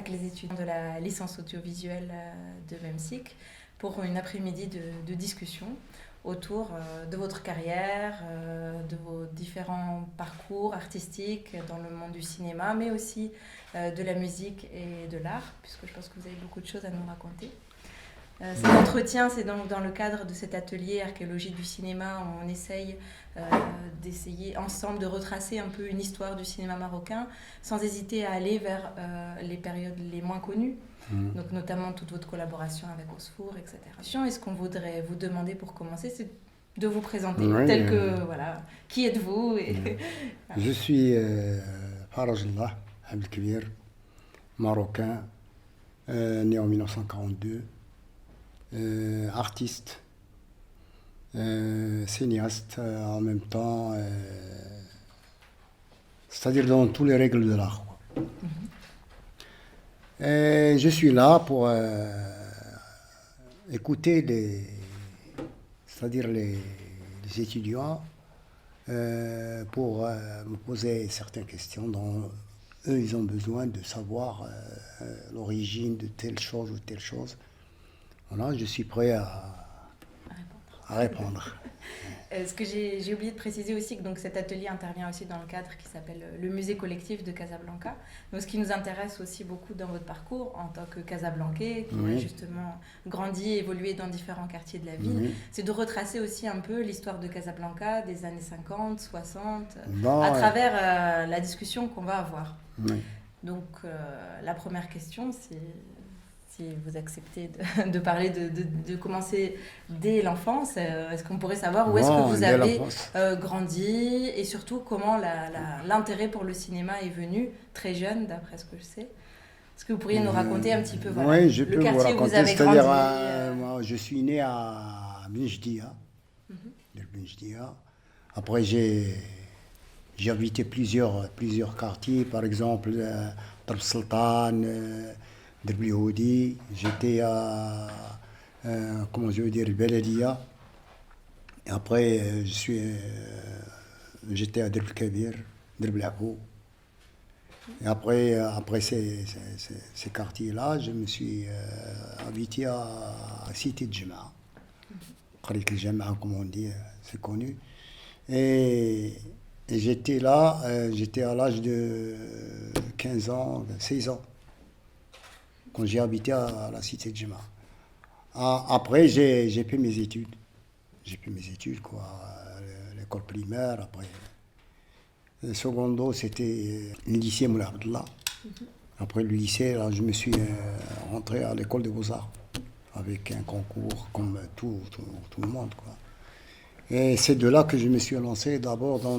avec les étudiants de la licence audiovisuelle de MEMSIC pour une après-midi de discussion autour de votre carrière, de vos différents parcours artistiques dans le monde du cinéma, mais aussi de la musique et de l'art, puisque je pense que vous avez beaucoup de choses à nous raconter. Cet entretien, c'est donc dans le cadre de cet atelier archéologie du cinéma où on essaye d'essayer ensemble de retracer un peu une histoire du cinéma marocain sans hésiter à aller vers les périodes les moins connues, donc notamment toute votre collaboration avec Osfour, etc. Et ce qu'on voudrait vous demander pour commencer, c'est de vous présenter tel que, voilà, qui êtes-vous voilà. Je suis Faraj Allah Abdelkbir, marocain, né en 1942. Artiste, cinéaste en même temps, c'est-à-dire dans toutes les règles de l'art. Et je suis là pour écouter c'est-à-dire les étudiants pour me poser certaines questions dont eux ils ont besoin de savoir l'origine de telle chose ou telle chose. Voilà, je suis prêt à répondre. Ce que j'ai oublié de préciser aussi, que donc cet atelier intervient aussi dans le cadre qui s'appelle le musée collectif de Casablanca. Donc ce qui nous intéresse aussi beaucoup dans votre parcours en tant que Casablancais, qui a justement grandi et évolué dans différents quartiers de la ville, c'est de retracer aussi un peu l'histoire de Casablanca des années 50, 60, à travers la discussion qu'on va avoir. Donc la première question, c'est... si vous acceptez de parler, de commencer dès l'enfance, est-ce qu'on pourrait savoir où est-ce que vous avez grandi et surtout comment l'intérêt pour le cinéma est venu très jeune, d'après ce que je sais. Est-ce que vous pourriez nous raconter un petit peu oui, je peux le quartier vous raconter, où vous avez grandi moi, je suis né à Benjdia. Après, j'ai habité plusieurs quartiers, par exemple Darb Sultan, Derbi, j'étais à comment je veux dire, Beladia. Et après j'étais à Derb Kabir, Derb Abou. Et après ces quartiers-là, je me suis habité à Cité de Jema'a. Qarit al-Jama'a, comme on dit, c'est connu. Et j'étais là, j'étais à l'âge de 15 ans, 16 ans. Quand j'ai habité à la cité de Jema'a. Après, j'ai fait mes études. L'école primaire, après. Le secondo, c'était le lycée Moulay Abdallah. Après le lycée, là, je me suis rentré à l'école des Beaux-Arts, avec un concours comme tout le monde, quoi. Et c'est de là que je me suis lancé d'abord dans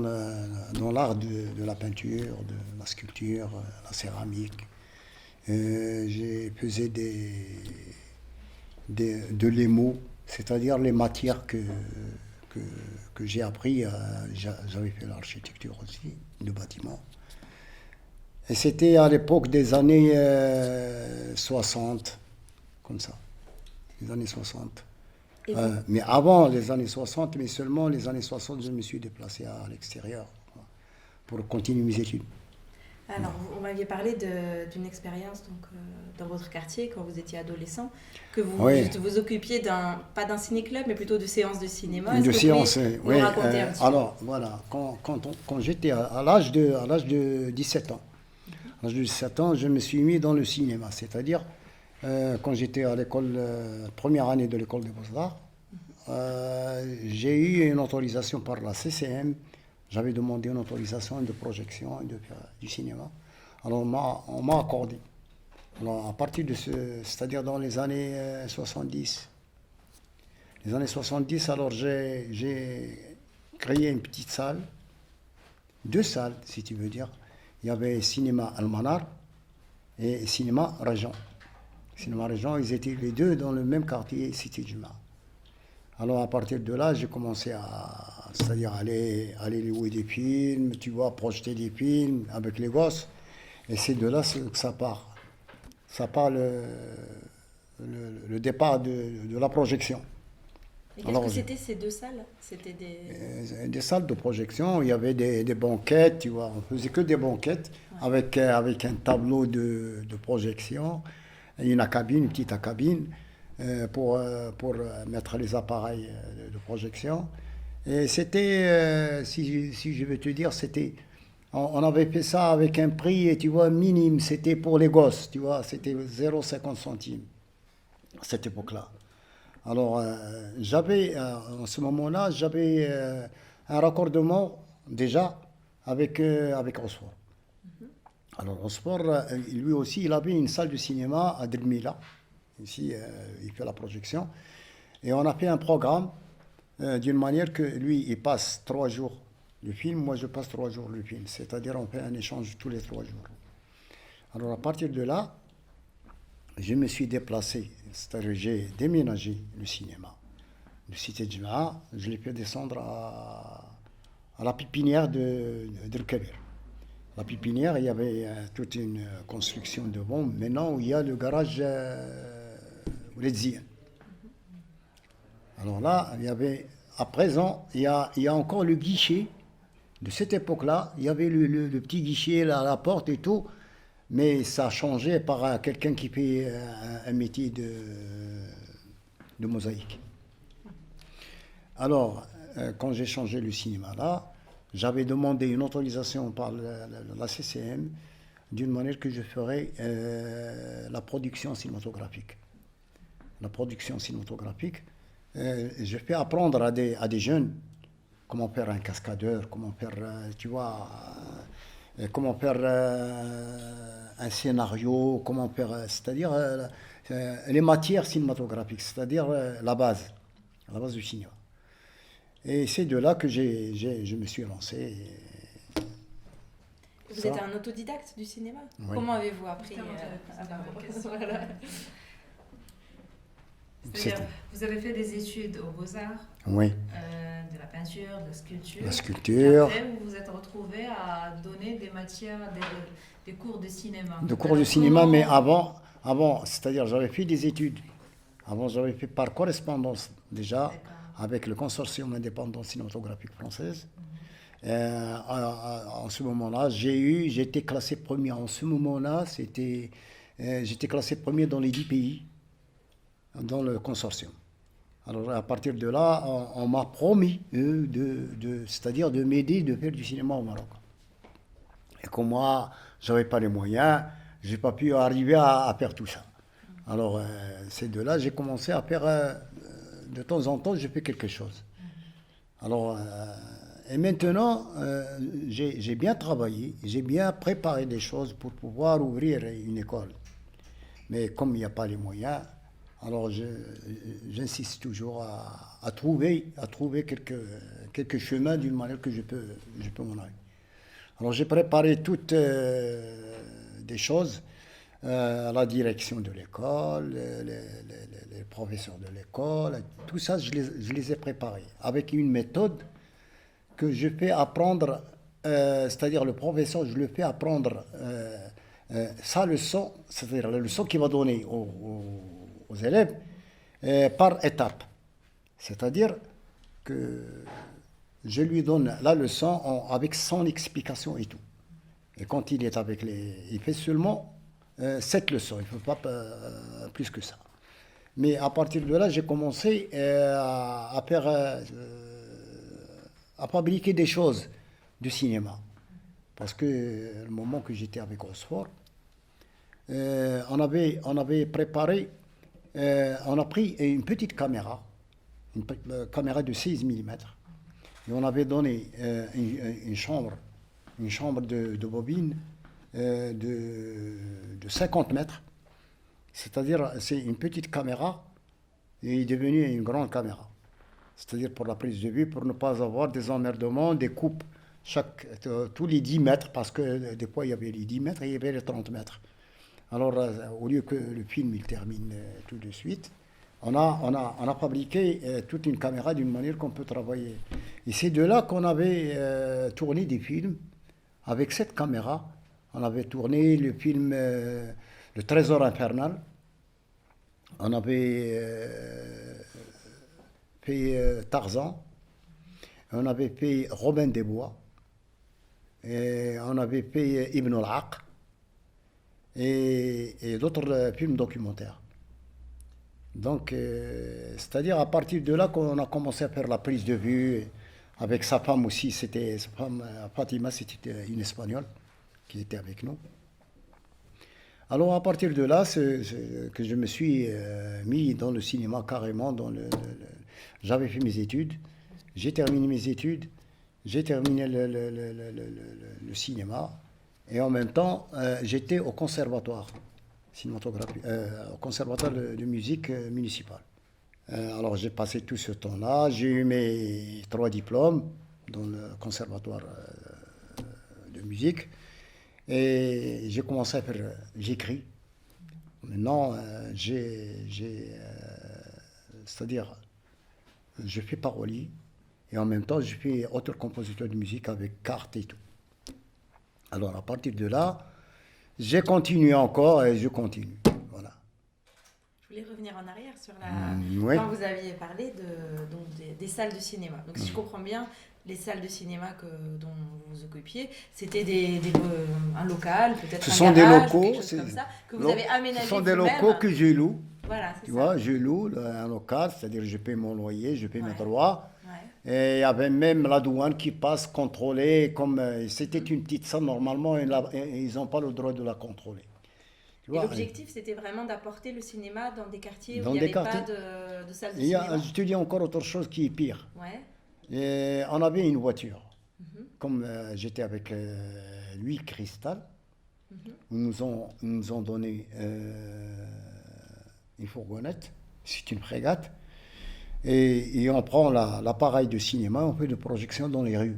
l'art de la peinture, de la sculpture, la céramique. J'ai pesé de l'émo, c'est-à-dire les matières que j'ai appris. J'avais fait l'architecture aussi, le bâtiment. Et c'était à l'époque des années 60, comme ça, les années 60. Mais avant les années 60, mais seulement les années 60, je me suis déplacé à l'extérieur pour continuer mes études. Alors, vous m'aviez parlé d'une expérience donc, dans votre quartier, quand vous étiez adolescent, que vous vous occupiez pas d'un ciné-club, mais plutôt de séances de cinéma. De séances, oui. Raconter un petit alors, voilà, quand j'étais à l'âge de 17 ans, à l'âge de 17 ans, je me suis mis dans le cinéma. C'est-à-dire, quand j'étais à l'école, première année de l'école des Beaux-Arts, j'ai eu une autorisation par la CCM. J'avais demandé une autorisation de projection du cinéma. Alors on m'a accordé. Alors à partir de c'est-à-dire dans les années 70. Les années 70, alors j'ai créé une petite salle, 2 salles si tu veux dire. Il y avait cinéma Al-Manar et cinéma Région. Cinéma Région, ils étaient les deux dans le même quartier, Cité Jema'a. Alors à partir de là, j'ai commencé c'est-à-dire aller louer des films, tu vois, projeter des films avec les gosses. Et c'est de là que ça part. Ça part le départ de la projection. Et qu'est-ce que c'était ces deux salles? C'était des salles de projection, il y avait des banquettes, tu vois, on faisait que des banquettes avec un tableau de projection, et une petite cabine pour mettre les appareils de projection. Et c'était, si je veux te dire, on avait fait ça avec un prix, tu vois, minime, c'était pour les gosses, tu vois, c'était 0,50 centimes à cette époque-là. Alors, en ce moment-là, j'avais un raccordement déjà avec Oxford. Alors, Oxford, lui aussi, il avait une salle de cinéma à Delmila. Ici, il fait la projection. Et on a fait un programme d'une manière que lui, il passe 3 jours le film, moi je passe 3 jours le film. C'est-à-dire, on fait un échange tous les 3 jours. Alors, à partir de là, je me suis déplacé, c'est-à-dire j'ai déménagé le cinéma. Le Cité Djmaa, je l'ai fait descendre à la pépinière de Kabir. La pépinière, il y avait toute une construction devant, maintenant où il y a le garage Ouledziyen. Alors là, il y avait, à présent, il y a encore le guichet de cette époque-là. Il y avait le petit guichet là, à la porte et tout. Mais ça a changé par quelqu'un qui fait un métier de mosaïque. Alors, quand j'ai changé le cinéma là, j'avais demandé une autorisation par la CCM d'une manière que je ferais la production cinématographique. La production cinématographique, je fais apprendre à des jeunes comment faire un cascadeur, comment faire, tu vois, comment faire un scénario, comment faire, c'est-à-dire les matières cinématographiques, c'est-à-dire la base du cinéma. Et c'est de là que je me suis lancé. Vous êtes un autodidacte du cinéma? Oui. Comment avez-vous appris voilà. Vous avez fait des études aux Beaux-Arts, oui. De la peinture, de la sculpture. La sculpture. Et après, vous vous êtes retrouvé à donner des matières, des cours de cinéma. De cours de cinéma, mais avant, c'est-à-dire j'avais fait des études. Avant, j'avais fait par correspondance déjà avec le consortium indépendant cinématographique française. En ce moment-là, j'étais classé premier. En ce moment-là, j'étais classé premier dans les 10 pays dans le consortium. Alors à partir de là, on m'a promis c'est-à-dire de m'aider de faire du cinéma au Maroc. Et comme moi, j'avais pas les moyens, j'ai pas pu arriver à faire tout ça. Alors c'est de là j'ai commencé à faire de temps en temps, je fais quelque chose. Alors et maintenant, j'ai bien travaillé, j'ai bien préparé des choses pour pouvoir ouvrir une école. Mais comme il n'y a pas les moyens, alors j'insiste toujours à trouver quelques chemins d'une manière que je peux m'en aller. Alors j'ai préparé toutes des choses à la direction de l'école, les professeurs de l'école, tout ça je les ai préparés avec une méthode que je fais apprendre, c'est-à-dire le professeur, je le fais apprendre sa leçon, c'est-à-dire la leçon qu'il va donner aux élèves par étapes. C'est-à-dire que je lui donne la leçon avec son explication et tout. Et quand il est avec il fait seulement 7 leçons, il ne fait pas plus que ça. Mais à partir de là, j'ai commencé à fabriquer des choses de cinéma. Parce que le moment que j'étais avec Oxford, on avait préparé, on a pris une petite caméra, une caméra de 16 mm, et on avait donné une chambre de bobine de 50 mètres, c'est-à-dire c'est une petite caméra et il est devenu une grande caméra. C'est-à-dire pour la prise de vue, pour ne pas avoir des emmerdements, des coupes tous les 10 mètres, parce que des fois il y avait les 10 mètres et il y avait les 30 mètres. Alors au lieu que le film il termine tout de suite, on a fabriqué toute une caméra d'une manière qu'on peut travailler. Et c'est de là qu'on avait tourné des films avec cette caméra. On avait tourné le film Le Trésor infernal. On avait fait Tarzan, on avait fait Robin des Bois, et on avait fait Ibn al-Aq, et d'autres films documentaires. Donc, c'est-à-dire à partir de là qu'on a commencé à faire la prise de vue, avec sa femme aussi, c'était sa femme Fatima, c'était une Espagnole qui était avec nous. Alors à partir de là, que je me suis mis dans le cinéma carrément. J'avais fait mes études, j'ai terminé mes études, j'ai terminé le cinéma, et en même temps, j'étais au conservatoire cinématographique, au conservatoire de musique municipal. Alors j'ai passé tout ce temps-là, j'ai eu mes 3 diplômes dans le conservatoire de musique. Et j'ai commencé à faire, j'écris. Maintenant, c'est-à-dire, je fais parolier et en même temps, je fais auteur-compositeur de musique avec carte et tout. Alors, à partir de là, j'ai continué encore et je continue. Voilà. Je voulais revenir en arrière sur Oui. quand vous aviez parlé des salles de cinéma. Donc, si je comprends bien, les salles de cinéma dont vous vous occupiez, c'était un local, peut-être Ce un sont garage, des locaux, quelque chose comme ça, que vous avez aménagé. Ce sont des vous-même. locaux que je loue. Voilà, c'est Tu ça. vois, je loue un local, c'est-à-dire je paie mon loyer, je paie mes droits. Ouais. Et il y avait même la douane qui passe contrôler, comme c'était une petite salle normalement, et ils n'ont pas le droit de la contrôler. Tu Et vois, l'objectif, c'était vraiment d'apporter le cinéma dans des quartiers dans où il n'y des avait pas quartiers. de salle de il y a, cinéma. je te dis encore autre chose qui est pire. Ouais. Et on avait une voiture. Comme j'étais avec lui, Cristal, ils nous ont donné une fourgonnette, c'est une frégate, et on prend l'appareil de cinéma, on fait des projections dans les rues,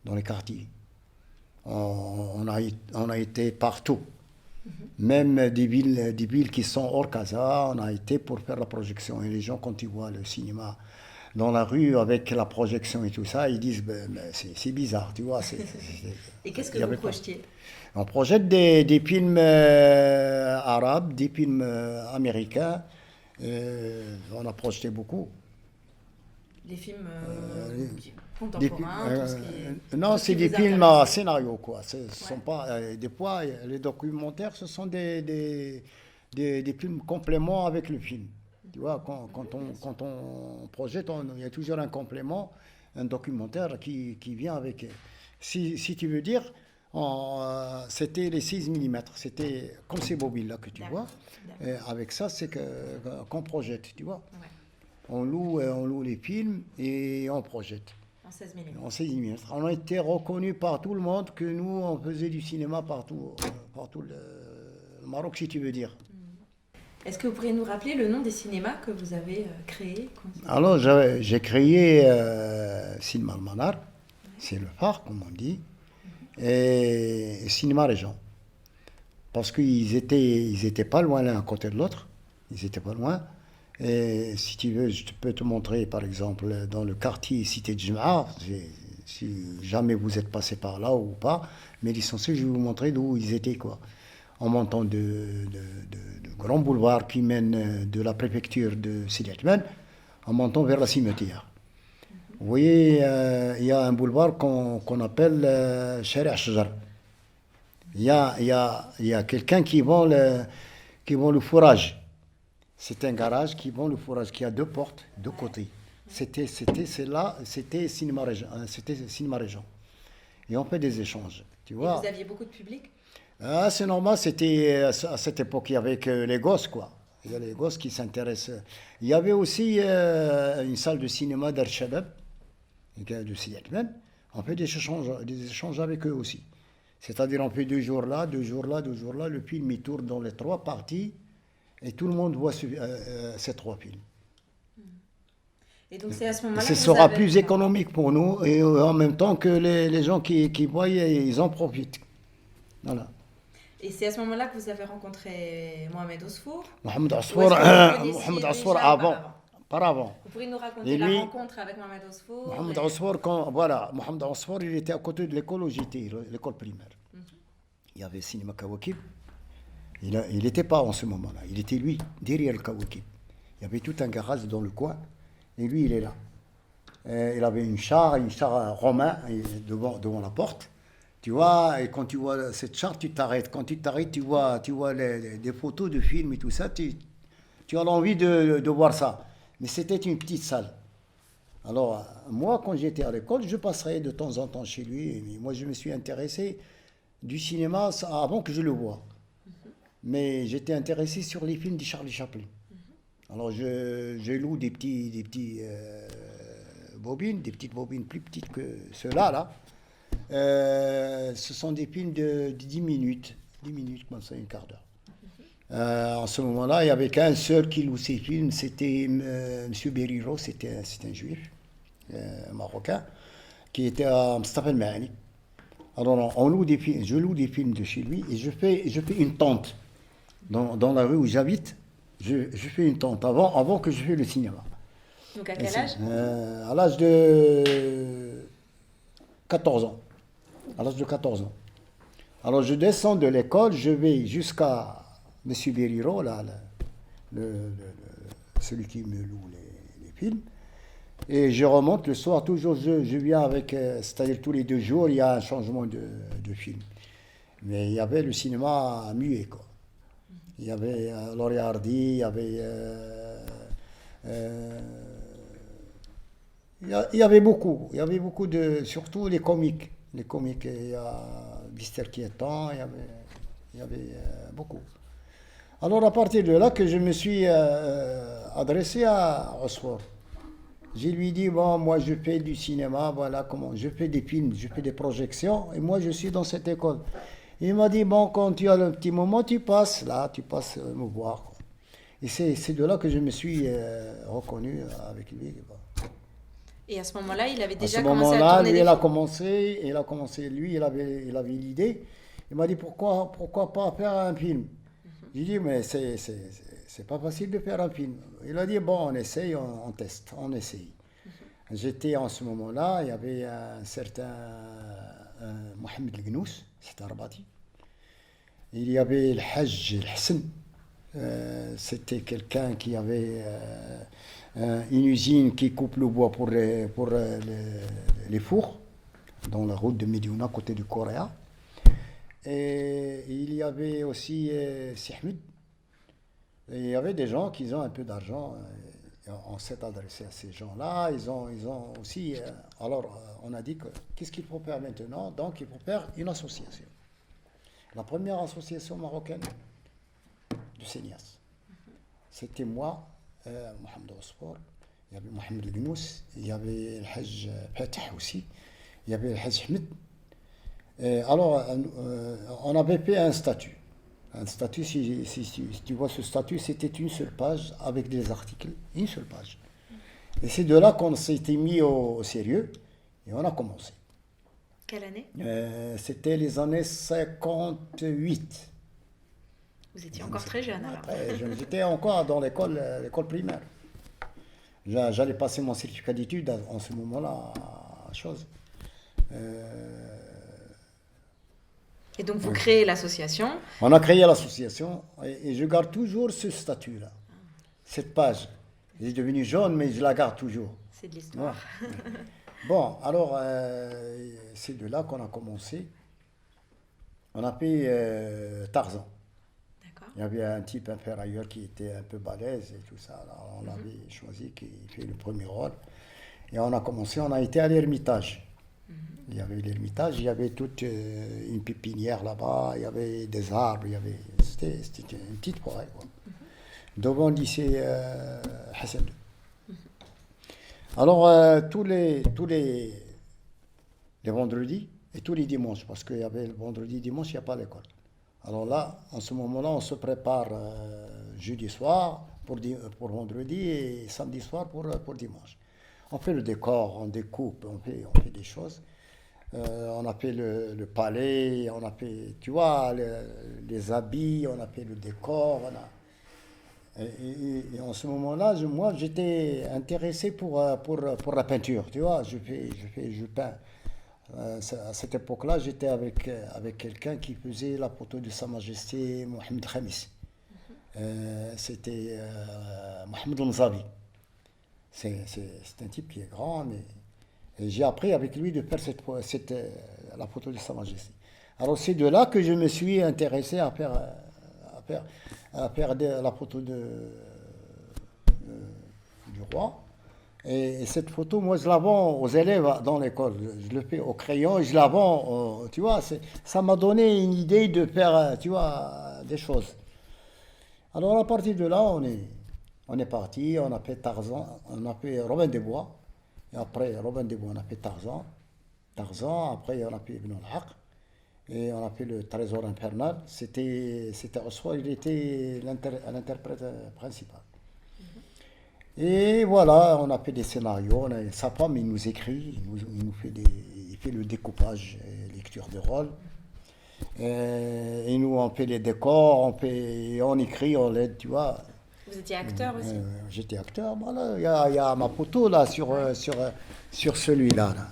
dans les quartiers. On a été partout, même des villes qui sont hors Casa, on a été pour faire la projection. Et les gens, quand ils voient le cinéma dans la rue avec la projection et tout ça, ils disent c'est bizarre, tu vois. Et qu'est-ce que vous projetiez? On projette des films arabes, des films américains. On a projeté beaucoup. Les films contemporains, tout ce qui est... Non, c'est des films à scénario, quoi. Sont pas, des fois, les documentaires, ce sont des films compléments avec le film. Tu vois, quand on projette, il y a toujours un complément, un documentaire qui vient avec. Si tu veux dire, c'était les 6 mm, c'était comme ces bobines-là que tu vois. Et avec ça, c'est qu'on projette, tu vois. Ouais. On loue les films et on projette. En 16 mm. En 16 mm. On a été reconnus par tout le monde que nous, on faisait du cinéma partout le Maroc, si tu veux dire. Est-ce que vous pourriez nous rappeler le nom des cinémas que vous avez créés? Alors, j'ai créé Cinéma Almanar, c'est le phare, comme on dit, et Cinéma Régent. Parce qu'ils étaient pas loin l'un à côté de l'autre, ils étaient pas loin. Et si tu veux, je peux te montrer, par exemple, dans le quartier Cité de Jema'a, si jamais vous êtes passé par là ou pas, mais l'essentiel, je vais vous montrer d'où ils étaient, quoi. En montant de grands boulevards qui mènent de la préfecture de Sidi Atman, en montant vers la cimetière. Vous voyez, il y a un boulevard qu'on appelle Shari' Ashjar. Il y a quelqu'un qui vend le fourrage. C'est un garage qui vend le fourrage, qui a 2 portes, 2 côtés. C'était Cinéma Régent. Et on fait des échanges. Tu vois. Et vous aviez beaucoup de public? C'est normal, c'était à cette époque, il y avait que les gosses, quoi. Il y a les gosses qui s'intéressent. Il y avait aussi une salle de cinéma d'Al-Shabab, de Sidi Atman. On fait des échanges avec eux aussi. C'est-à-dire, on fait 2 jours là, 2 jours là, 2 jours là. Le film, il tourne dans les 3 parties et tout le monde voit ces 3 films. Et donc, c'est à ce moment-là Ce sera plus économique pour nous et en même temps que les gens qui voient, ils en profitent. Voilà. Et c'est à ce moment-là que vous avez rencontré Mohamed Osfour? Mohamed Osfour avant. Vous pourriez nous raconter la rencontre avec Mohamed Osfour? Mohamed Osfour, il était à côté de l'école OJT, l'école primaire. Il y avait Cinéma Kawakib. Il n'était pas en ce moment-là. Il était lui, derrière le Kawakib. Il y avait tout un garage dans le coin. et lui, il est là. Il avait une char romain devant la porte. Tu vois, et quand tu vois cette char, tu t'arrêtes. Quand tu t'arrêtes, tu vois des photos de films et tout ça. Tu as envie de voir ça. Mais c'était une petite salle. Alors, moi, quand j'étais à l'école, je passerais de temps en temps chez lui. Et moi, je me suis intéressé du cinéma avant que je le voie. Mais j'étais intéressé sur les films de Charlie Chaplin. Alors, je loue des petits bobines, des petites bobines plus petites que ceux-là, là. Ce sont des films de 10 minutes. 10 minutes, comme ça, un quart d'heure. En ce moment-là, il n'y avait qu'un seul qui loue ces films, c'était M. Beriro, c'était un juif marocain, qui était à Mustafa El-Mahani. Alors, je loue des films de chez lui et je fais une tente. Dans la rue où j'habite, je fais une tente avant que je fasse le cinéma. Donc à quel âge? À l'âge de 14 ans. À l'âge de 14 ans. Alors je descends de l'école, je vais jusqu'à M. Beriro, là, celui qui me loue les films, et je remonte le soir, toujours je viens avec, c'est-à-dire tous les 2 jours, il y a un changement de film. Mais il y avait le cinéma muet, quoi. Il y avait Laurie Hardy, il y avait... il y avait beaucoup surtout les comiques. Les comiques, il y a Mister Kétan, il y avait beaucoup. Alors à partir de là que je me suis adressé à Oxford. Je lui dis, bon, moi je fais du cinéma, voilà comment, je fais des films, je fais des projections, et moi je suis dans cette école. Il m'a dit, bon, quand tu as le petit moment, tu passes me voir, quoi. Et c'est de là que je me suis reconnu avec lui. Et à ce moment-là, il avait déjà à ce commencé à moment-là, tourner lui, des il a commencé, lui, il avait l'idée. Il m'a dit, pourquoi pas faire un film? J'ai dit, mais c'est pas facile de faire un film. Il a dit, bon, on essaye, on teste, on essaye. J'étais en ce moment-là, il y avait un certain Mohamed El Gnous, c'était un Rabati. Il y avait le Hajj El Hassan, c'était quelqu'un qui avait une usine qui coupe le bois pour les fours, dans la route de Mediouna, côté du Coréa. Et il y avait aussi Sihmed. Et il y avait des gens qui ont un peu d'argent. On s'est adressé à ces gens-là. Ils ont aussi... on a dit qu'est-ce qu'il faut faire maintenant? Donc, il faut faire une association. La première association marocaine de cinéastes. C'était moi, Mohamed Ospor, il y avait Mohamed El Gnous, il y avait le Hajj Fatah aussi, il y avait le Hajj Ahmed. Alors, on avait fait un statut. Un statut, si tu vois ce statut, c'était une seule page avec des articles, une seule page. Et c'est de là qu'on s'était mis au sérieux et on a commencé. Quelle année? C'était les années 58. Vous étiez encore très jeune alors. J'étais encore dans l'école primaire. J'allais passer mon certificat d'études en ce moment-là à chose. Et donc vous créez l'association. On a créé l'association et je garde toujours ce statut-là, cette page. J'ai devenu jaune, mais je la garde toujours. C'est de l'histoire. Ouais. Bon, alors c'est de là qu'on a commencé. On a fait Tarzan. D'accord. Il y avait un type inférieur qui était un peu balèze et tout ça. Alors on avait choisi qui fait le premier rôle. Et on a commencé, on a été à l'Ermitage. Il y avait l'Ermitage, il y avait toute une pépinière là-bas, il y avait des arbres, c'était une petite forêt, quoi. Devant le lycée Hassan II. Alors, tous les vendredis et tous les dimanches, parce qu'il y avait le vendredi, dimanche, il n'y a pas l'école. Alors là, en ce moment-là, on se prépare jeudi soir pour vendredi et samedi soir pour dimanche. On fait le décor, on découpe, on fait des choses. On a fait le palais, on a fait, tu vois, les habits, on a fait le décor. Et en ce moment-là, moi, j'étais intéressé pour la peinture, tu vois. Je peins. À cette époque-là, j'étais avec quelqu'un qui faisait la photo de Sa Majesté Mohamed Khamis. C'était Mohamed Nzavi. C'est un type qui est grand, mais et j'ai appris avec lui de faire la photo de Sa Majesté. Alors c'est de là que je me suis intéressé à faire la photo du roi. Et cette photo, moi, je la vends aux élèves dans l'école. Je le fais au crayon et je la vends, tu vois. Ça m'a donné une idée de faire, tu vois, des choses. Alors à partir de là, on est parti, on a fait Tarzan, on a fait Robin des Bois. Et après Robin des Bois, on a fait Tarzan. Tarzan, après on a fait Ibn al-Haq. Et on a fait le Trésor infernal. C'était Oswald, il était l'interprète principal. Et voilà, on a fait des scénarios. Sa femme, il nous écrit, il nous fait il fait le découpage, lecture de rôle. Et nous, on fait les décors, on écrit, on l'aide, tu vois. Vous étiez acteur aussi? J'étais acteur. Voilà, il y a ma photo là sur celui-là. Là.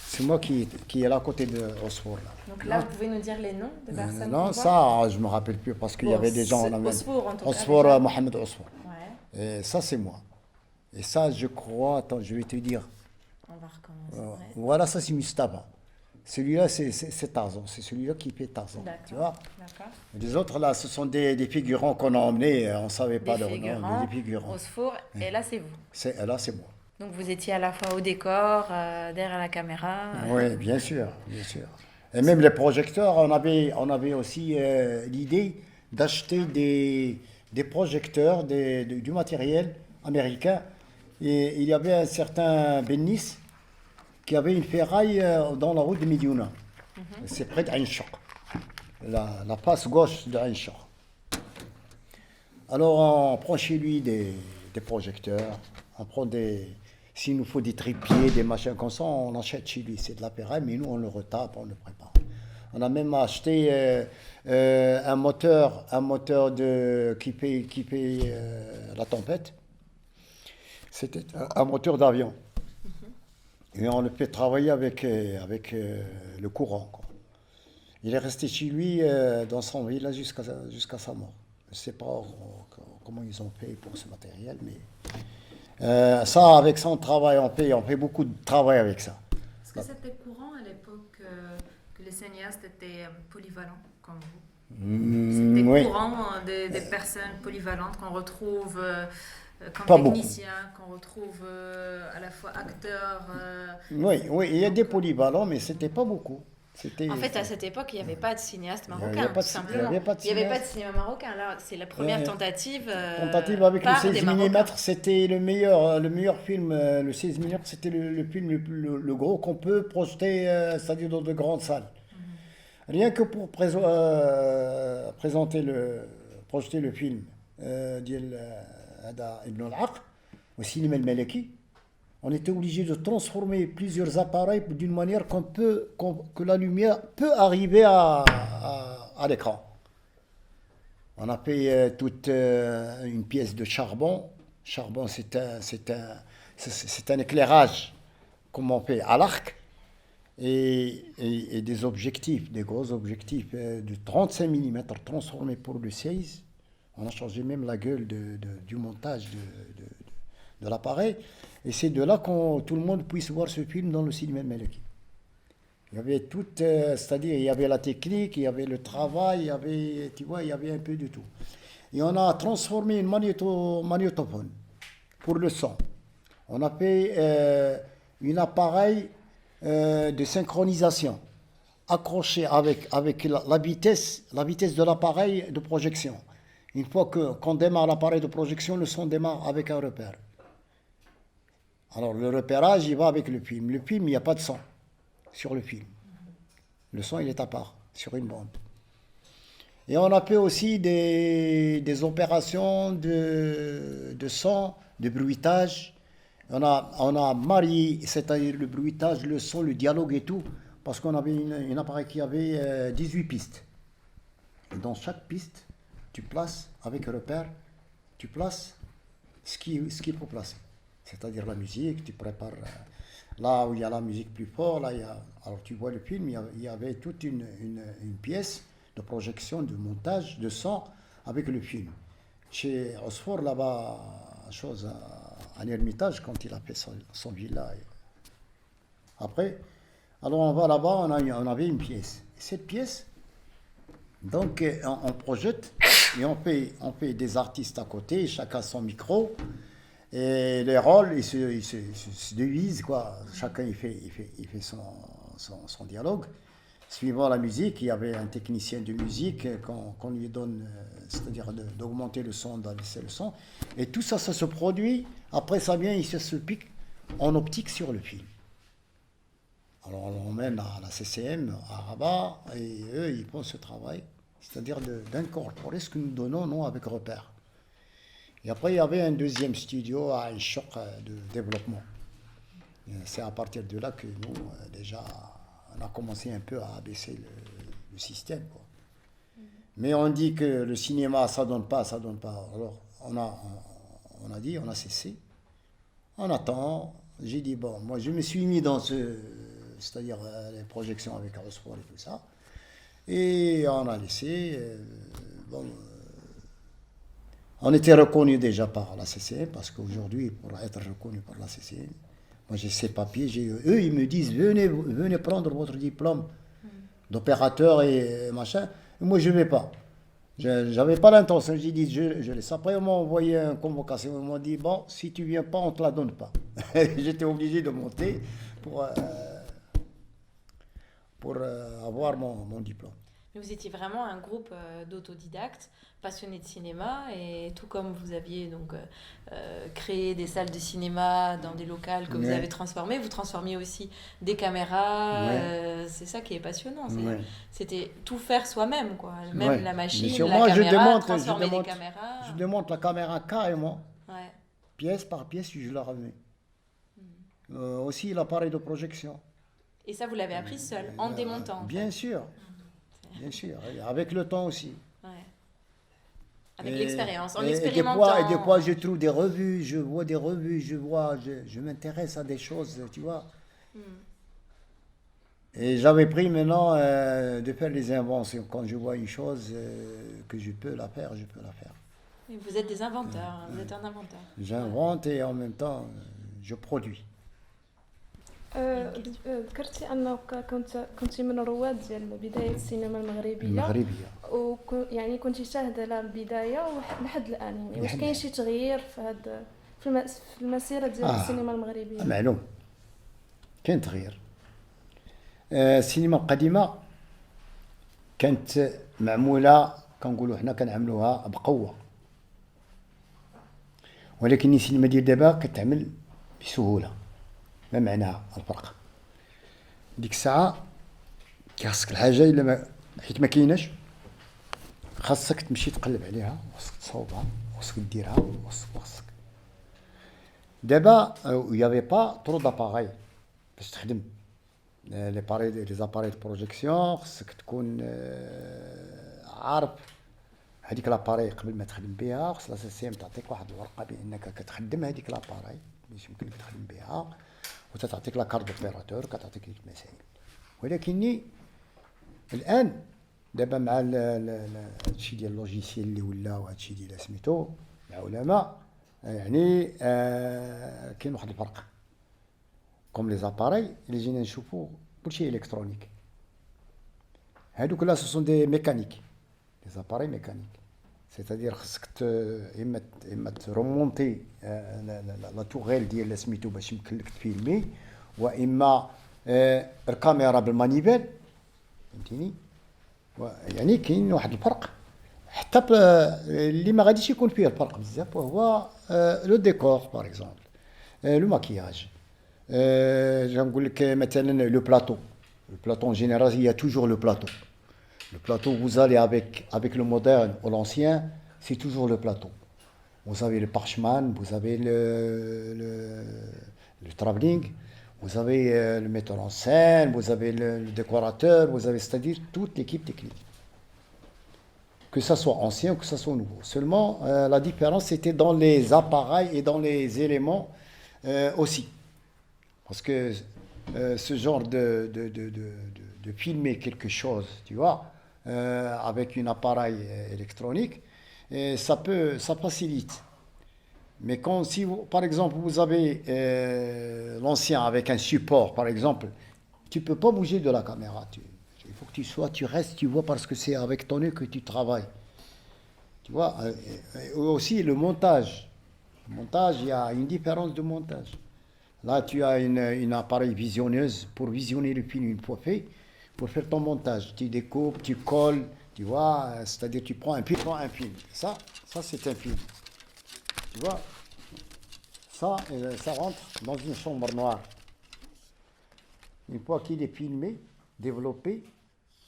C'est moi qui est là à côté de Osfour. Donc là, vous pouvez nous dire les noms de personnes? Non, ça, je ne me rappelle plus parce qu'il y avait des gens en Allemagne. Osfour, en tout cas. Osfour, Mohamed Osfour. Ouais. Et ça, c'est moi. Et ça, je crois, attends, je vais te dire. On va recommencer. Ouais. Voilà, ça, c'est Mustapha. Celui-là, c'est Tarzan. C'est celui-là qui fait Tarzan. Tu vois? D'accord. Les autres, là, ce sont des figurants qu'on a emmenés. On ne savait pas leur nom. Des figurants. Osfour. Et là, c'est vous. Là, c'est moi. Donc vous étiez à la fois au décor, derrière la caméra. Oui, bien sûr, bien sûr. Et même les projecteurs, on avait aussi l'idée d'acheter des projecteurs, du matériel américain. Et il y avait un certain Bennis qui avait une ferraille dans la route de Médiouna. C'est près d'Ain Choc, la face gauche d'Ain Choc. Alors on prend chez lui des projecteurs, on prend s'il nous faut des trépieds, des machins comme ça, on achète chez lui. C'est de la ferraille, mais nous, on le retape, on le prépare. On a même acheté un moteur qui fait la tempête. C'était un moteur d'avion. Et on le fait travailler avec le courant, quoi. Il est resté chez lui dans son village jusqu'à sa mort. Je ne sais pas comment ils ont fait pour ce matériel, mais... ça, avec son travail, on fait beaucoup de travail avec ça. Est-ce que c'était courant à l'époque que les cinéastes étaient polyvalents comme vous? C'était courant des personnes polyvalentes qu'on retrouve comme techniciens, qu'on retrouve à la fois acteurs. Oui, il y a des polyvalents, mais c'était pas beaucoup. En fait, à cette époque, il n'y avait pas de cinéaste marocain, tout simplement. Il n'y avait pas de cinéma marocain. Là, c'est la première tentative. Avec le 16 mm, c'était le meilleur film. Le 16 mm, c'était le film le gros qu'on peut projeter, c'est-à-dire dans de grandes salles. Rien que pour projeter le film d'Ibn al-Haq au cinéma al-Maliki. On était obligé de transformer plusieurs appareils d'une manière que la lumière peut arriver à l'écran. On a fait toute une pièce de charbon. Charbon, c'est un éclairage, comme on fait à l'arc, et des objectifs, des gros objectifs de 35 mm transformés pour le 16. On a changé même la gueule du montage de l'appareil. Et c'est de là que tout le monde puisse voir ce film dans le cinéma Maliki. Il y avait tout, c'est-à-dire il y avait la technique, il y avait le travail, il y avait un peu de tout. Et on a transformé une magnétophone pour le son. On a fait un appareil de synchronisation accroché avec la vitesse de l'appareil de projection. Une fois qu'on démarre l'appareil de projection, le son démarre avec un repère. Alors le repérage, il va avec le film. Le film, il n'y a pas de son sur le film. Le son, il est à part, sur une bande. Et on a fait aussi des opérations de son, de bruitage. On a marié, c'est-à-dire le bruitage, le son, le dialogue et tout, parce qu'on avait un appareil qui avait 18 pistes. Et dans chaque piste, tu places, avec un repère, tu places ce qu'il faut placer. C'est-à-dire la musique, tu prépares là où il y a la musique plus fort, alors tu vois le film, il y avait toute une pièce de projection, de montage, de son avec le film. Chez Osfor, là-bas, chose à l'Ermitage quand il a fait son villa. Après, alors on va là-bas, on avait une pièce. Et cette pièce, donc on projette et on fait des artistes à côté, chacun son micro. Et les rôles, ils se divisent, quoi. Chacun il fait son dialogue. Suivant la musique, il y avait un technicien de musique qu'on lui donne, c'est-à-dire d'augmenter le son, d'abaisser le son. Et tout ça, ça se produit. Après, ça vient, il se pique en optique sur le film. Alors, on l'emmène à la CCM, à Rabat, et eux, ils font ce travail, c'est-à-dire d'incorporer ce que nous donnons, nous, avec Repère. Et après, il y avait un deuxième studio à un choc de développement. C'est à partir de là que nous, déjà, on a commencé un peu à abaisser le système, quoi. Mais on dit que le cinéma, ça donne pas. Alors, on a dit, on a cessé. On attend. J'ai dit, bon, moi, je me suis mis dans c'est-à-dire les projections avec Eurosport et tout ça. Et on a laissé. On était reconnu déjà par la CCM, parce qu'aujourd'hui, pour être reconnu par la CCM, moi j'ai ces papiers, eux ils me disent venez prendre votre diplôme d'opérateur et machin. Et moi je ne vais pas. J'avais pas l'intention, j'ai dit je laisse. Après on m'a envoyé une convocation, ils m'ont dit bon, si tu viens pas, on ne te la donne pas. J'étais obligé de monter pour avoir mon diplôme. Mais vous étiez vraiment un groupe d'autodidactes, passionnés de cinéma, et tout comme vous aviez donc créé des salles de cinéma dans des locales que vous avez transformées, vous transformiez aussi des caméras. C'est ça qui est passionnant. C'était tout faire soi-même, quoi. Même la machine, la caméra, transformer des caméras. Je démonte la caméra carrément, pièce par pièce, je la remets. Aussi l'appareil de projection. Et ça, vous l'avez appris seul, en démontant. Bien sûr. Bien sûr, avec le temps aussi. Avec l'expérience, en expérimentant. Et des fois, je trouve des revues, je vois des revues, je m'intéresse à des choses, tu vois. Et j'avais pris maintenant de faire les inventions. Quand je vois une chose que je peux la faire, je peux la faire. Et vous êtes des inventeurs, vous êtes un inventeur. J'invente et en même temps, je produis. ذكرتي انه كنت من رواد ديال بدايه السينما المغربيه يعني كنتي شاهده لا البدايه لحد الان يعني واش كاين شي تغيير في المسيره ديال السينما المغربيه؟ معلوم كاين تغيير. السينما القديمه كانت معموله كنقولوا حنا كنعملوها بقوه، ولكن السينما ديال دابا كتعمل بسهوله. ما معناها الفرق؟ ديك الساعه خاصك الحاجه الا حيت ما كايناش، خاصك تمشي تقلب عليها، خاصك تصاوبها، خاصك ديرها، خاصك دابا يافي با طرو داباغاي باش تخدم لي زاباري دو بروجيكسيون. خاصك تكون عارف هذيك لاباري قبل ما تخدم بها. خاص لا سيستيم تعطيك واحد الورقه بانك كتخدم هذيك لاباري باش يمكن لك تخدم بها، وتعطيك لا كارت اوبيراتور كتعطيك ديك المسائل. ولكن الان دابا مع هادشي ديال اللوجيسيال اللي ولا وهادشي ديال سميتو العلماء، يعني كاين واحد الفرق. كوم لي زاباري اللي جينا نشوفو كلشي الكترونيك، هادوك لا سو سون دي ميكانيك، لي زاباري ميكانيك. سيتادير خصك اما ترومونتي لا توغيل ديال سميتو باش يمكن لك تفيلمي، واما الكاميرا بالمانيفيل، فهمتيني؟ يعني كاين واحد الفرق حتى اللي ما غاديش يكون فيه الفرق بزاف، وهو لو ديكور باغ اكزومبل، لو ماكياج. جنقول لك مثلا لو بلاطو en général il y a toujours le plateau. Le plateau, vous allez avec le moderne ou l'ancien, c'est toujours le plateau. Vous avez le parchemin, vous avez le travelling, vous avez le metteur en scène, vous avez le décorateur, vous avez, c'est-à-dire toute l'équipe technique. Que ça soit ancien ou que ça soit nouveau. Seulement, la différence, c'était dans les appareils et dans les éléments aussi. Parce que ce genre de filmer quelque chose, tu vois, avec un appareil électronique, ça facilite. Mais quand, si vous, par exemple, vous avez l'ancien avec un support, par exemple, tu ne peux pas bouger de la caméra. Il faut que tu restes, tu vois, parce que c'est avec ton œil que tu travailles. Tu vois, aussi le montage. Le montage, il y a une différence de montage. Là, tu as une appareil visionneuse pour visionner le film une fois fait, pour faire ton montage. Tu découpes, tu colles, tu vois, c'est-à-dire tu prends un film. Ça c'est un film. Tu vois, ça rentre dans une chambre noire. Une fois qu'il est filmé, développé,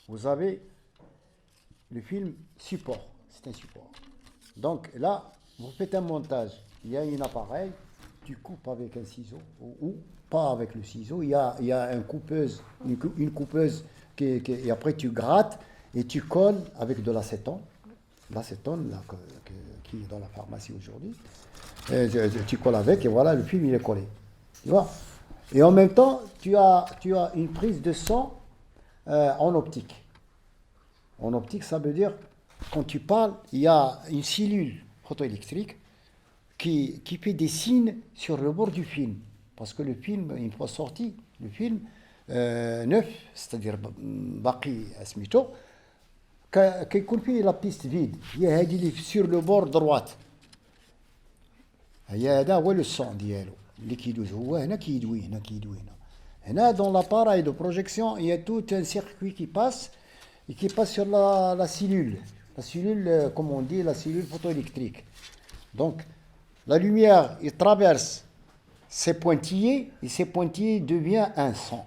vous avez le film support. C'est un support. Donc là, vous faites un montage. Il y a un appareil, tu coupes avec un ciseau ou pas avec le ciseau. Il y a une coupeuse, et après tu grattes et tu colles avec de l'acétone. L'acétone là, qui est dans la pharmacie aujourd'hui. Tu colles avec et voilà, le film il est collé. Tu vois? Et en même temps, tu as une prise de son en optique. En optique, ça veut dire, quand tu parles, il y a une cellule photoélectrique qui fait des signes sur le bord du film. Parce que le film, une fois sorti, le film neuf, c'est-à-dire Baqi Asmito, كيكون فيه لا بيست فيد هي هذه اللي sur le bord droite. هذا هو لو سون ديالو اللي كيدوز هو هنا كيدوي هنا هنا dans l'appareil de projection il y a tout un circuit qui passe et qui passe sur la cellule comme on dit la cellule photoélectrique. Donc la lumière il traverse ces pointillés et ces pointillés devient un son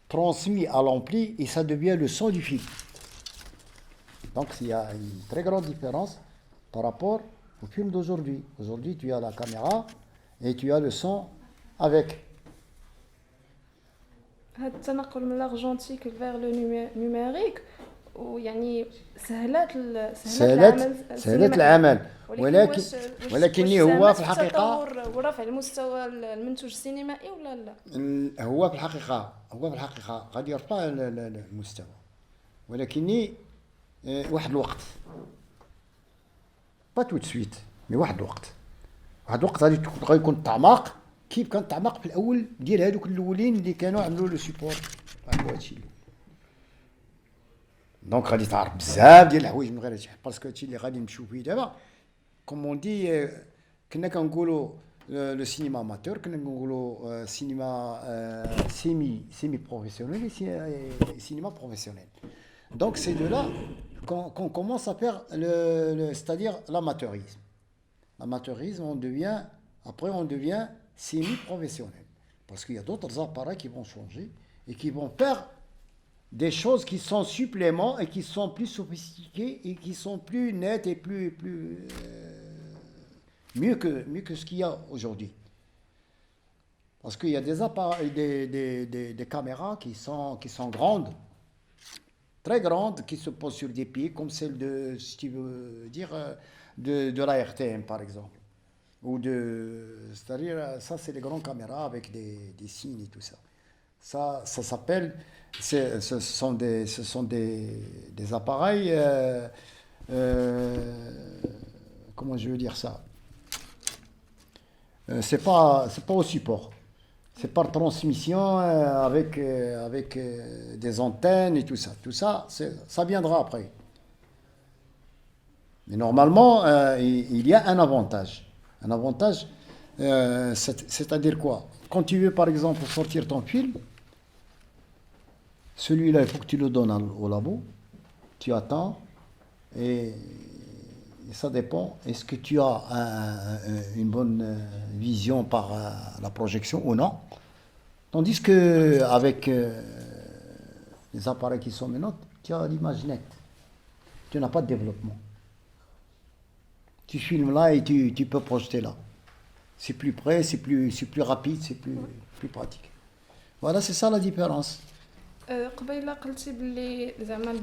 transmis à l'ampli et ça devient le son du film. Donc il y a une très grande différence par rapport au film d'aujourd'hui. Aujourd'hui, tu as la caméra et tu as le son avec. هذا التنقل من الارجنتيك vers le numérique ويعني سهلت العمل ولكن هو في الحقيقة ورفع المستوى المنتوج السينمائي ولا لا؟ هو في الحقيقة قد يرفع المستوى ولكن واحد الوقت با تو سويت مي واحد الوقت غادي يكون التعماق كيف كان التعماق في الاول ديال هذوك الاولين اللي كانوا عملوا لو سيبور عملوا هادشي دونك غادي تعرف بزاف ديال الحوايج من غير هادشي باسكو هادشي اللي غادي نمشيو فيه دابا كومون دي كنا كنقولوا لو سينما اماتور كنا نقولوا سينما سيمي بروفيسيونيل سينما بروفيسيونيل. Donc c'est de là qu'on commence à faire c'est-à-dire l'amateurisme. L'amateurisme, on devient semi-professionnel. Parce qu'il y a d'autres appareils qui vont changer et qui vont faire des choses qui sont suppléments et qui sont plus sophistiqués et qui sont plus nettes et mieux que ce qu'il y a aujourd'hui. Parce qu'il y a des appareils, des caméras qui sont grandes, très grandes, qui se posent sur des pieds, comme celle de, si tu veux dire, de la RTM par exemple. C'est-à-dire, ça c'est les grandes caméras avec des signes et tout ça. Ça s'appelle, ce sont des appareils, comment je veux dire ça, c'est pas au support. C'est par transmission avec des antennes et tout ça. Tout ça, ça viendra après. Mais normalement, il y a un avantage. Un avantage, c'est-à-dire quoi? Quand tu veux, par exemple, sortir ton film, celui-là, il faut que tu le donnes au labo. Tu attends et ça dépend. Est-ce que tu as une bonne vision par la projection ou non? Tandis qu'avec les appareils qui sont maintenant, tu as l'image nette. Tu n'as pas de développement. Tu filmes là et tu peux projeter là. C'est plus près, c'est plus rapide, c'est plus pratique. Voilà, c'est ça la différence. قبيله قلتي باللي زعما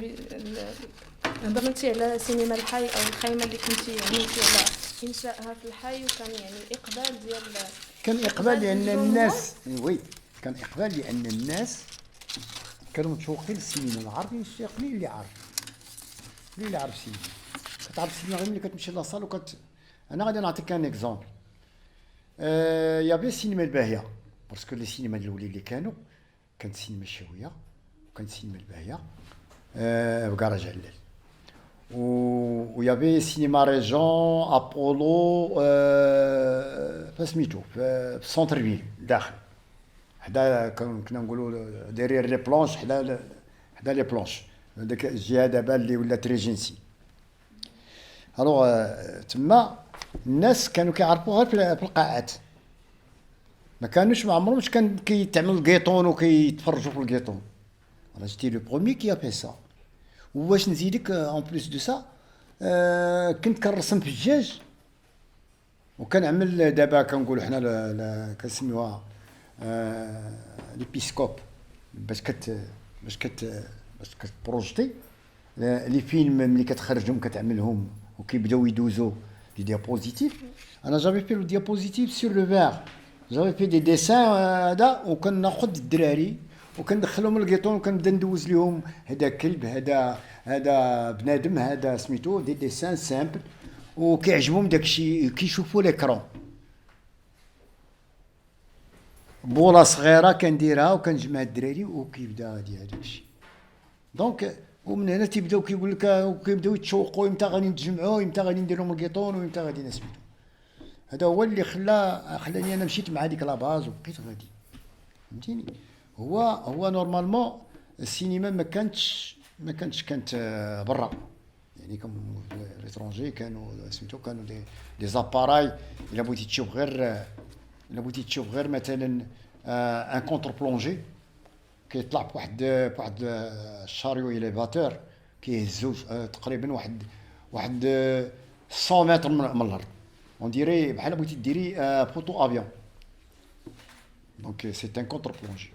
هضرتي على السينما الحي او الخيمه اللي كنتي عملتي على انشائها في الحي وكان يعني اقبال ديال كان اقبال لان الناس كان اقبال لان الناس كانوا متشوقين للسينما العربي اللي عارف السينما كتعرف السينما غير ملي كتمشي لاصال أنا غادي نعطيك un exemple. Il y avait السينما الباهية باسكو لي سينما الأولين اللي كانت السينما الشهوية وكانت السينما الباهية بكراج علال. ويافي سينما ريجون ابولو فسميتو في سونتر فيل داخل حدا كنا نقولوا ديرير لي بلونش حدا لي بلونش داك الجهه دابا اللي ولات ريجنسي. الوغ تما الناس كانوا كيعرفوا غير في القاعات، ما كانوش ما عمرهمش كان كيتعمل الكيطون وكيتفرجوا في الكيطون. انا جيتي لو بروميي كي ابي سا. وواش نزيدك اون بليس دو سا كنت كنرسم في الدجاج وكنعمل دابا كنقولوا حنا كنسميوها ليبيسكوب باش كتبروجتي لي فيلم ملي كتخرجهم كتعملهم وكيبداو يدوزو دي ديابوزيتيف. انا جافي في لو ديابوزيتيف سور لو فير، جافي في دي ديسان هذا وكناخذ الدراري وكندخلهم الكيطون وكنبدا ندوز لهم هذا كلب هذا بنادم هذا سميتو دي ديسان سامبل وكيعجبهم داكشي كيشوفوا ليكرون. بولا صغيره كنديرها وكنجمع الدراري وكيبدا هذاك الشيء. دونك ومن هنا تيبداو كيقول لك وكيبداو يتشوقوا امتى غادي نتجمعوا امتى غادي نديروا لهم الكيطون وامتى غادي نسميتو. هذا هو اللي خلاني انا مشيت مع ديك لاباز وبقيت غادي فهمتيني. هو نورمالمون السينما ما كانت برا، يعني كم ليترونجي كانوا سميتو كانوا دي زاباراي الا بغيتي تشوف غير مثلا ان كونتر بلونجي كيطلع بواحد الشاريو اليفاتور كيهزو تقريبا واحد 100 متر من الارض، اون ديري بحال بغيتي ديري بوطو افيون. دونك سي ان كونتر بلونجي.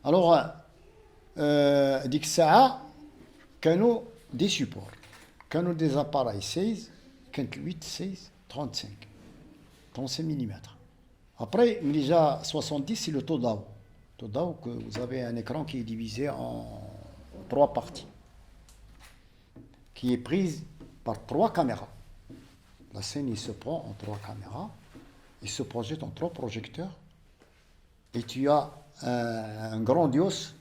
الوغ ديك الساعه كانوا دي سيبور، كانوا دي زاباراي 16 كانت 8 16 35 ملم. Après, il y a 70, c'est le Todao. Todao, que vous avez un écran qui est divisé en 3 parties, qui est prise par 3 caméras. La scène, il se prend en 3 caméras, il se projette en 3 projecteurs, et tu as un grandiose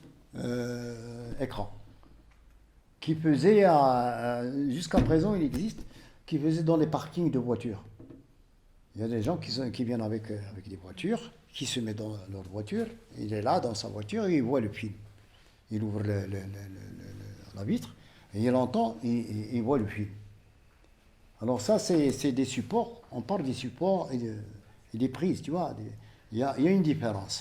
écran qui faisait, jusqu'à présent, il existe, qui faisait dans les parkings de voitures. Il y a des gens qui viennent avec des voitures, qui se mettent dans leur voiture, il est là dans sa voiture et il voit le film. Il ouvre la vitre et il entend, il voit le film. Alors ça, c'est des supports, on parle des supports et des prises, tu vois, il y a une différence.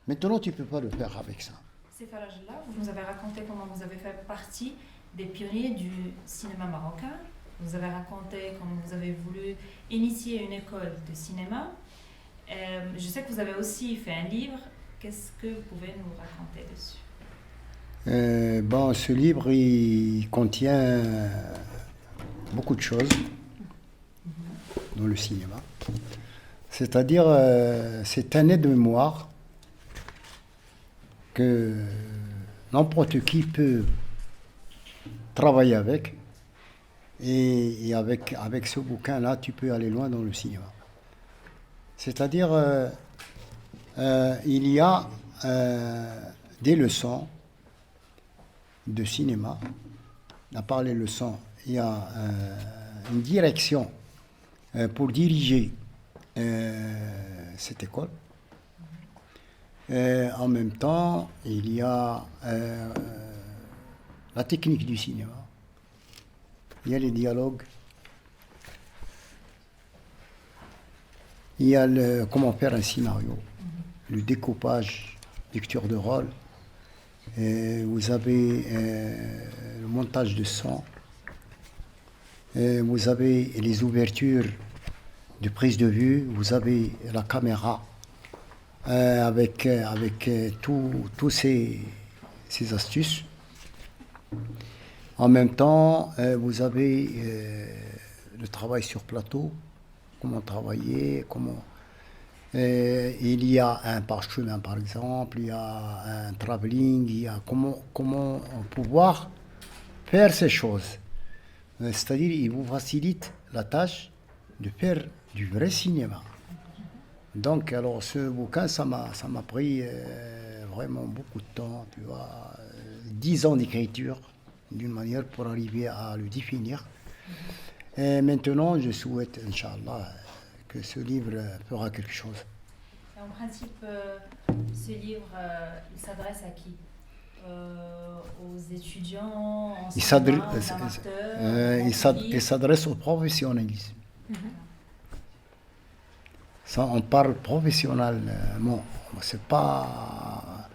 Maintenant, tu ne peux pas le faire avec ça. Ces Faraj-là, vous nous avez raconté comment vous avez fait partie des pionniers du cinéma marocain. Vous avez raconté comment vous avez voulu initier une école de cinéma. Je sais que vous avez aussi fait un livre. Qu'est-ce que vous pouvez nous raconter dessus? Ce livre, il contient beaucoup de choses dans le cinéma. C'est-à-dire, c'est un aide-mémoire que n'importe qui peut travailler avec. Et avec ce bouquin-là, tu peux aller loin dans le cinéma. C'est-à-dire, il y a des leçons de cinéma. À part les leçons, il y a une direction pour diriger cette école. En même temps, il y a la technique du cinéma. Il y a les dialogues, il y a comment faire un scénario, le découpage, lecture de rôle, vous avez le montage de son, vous avez les ouvertures de prise de vue, vous avez la caméra avec tous ces astuces. En même temps, vous avez le travail sur plateau, comment travailler, il y a un parchemin par exemple, il y a un travelling, il y a comment pouvoir faire ces choses. C'est-à-dire, il vous facilite la tâche de faire du vrai cinéma. Donc, alors, ce bouquin, ça m'a pris vraiment beaucoup de temps, tu vois, 10 ans d'écriture, d'une manière pour arriver à le définir. Et maintenant, je souhaite, Inch'Allah, que ce livre fera quelque chose. En principe, ce livre, il s'adresse à qui? Aux étudiants, enseignants, amateurs, il s'adresse au professionnalisme. Ça, on parle professionnellement. C'est pas...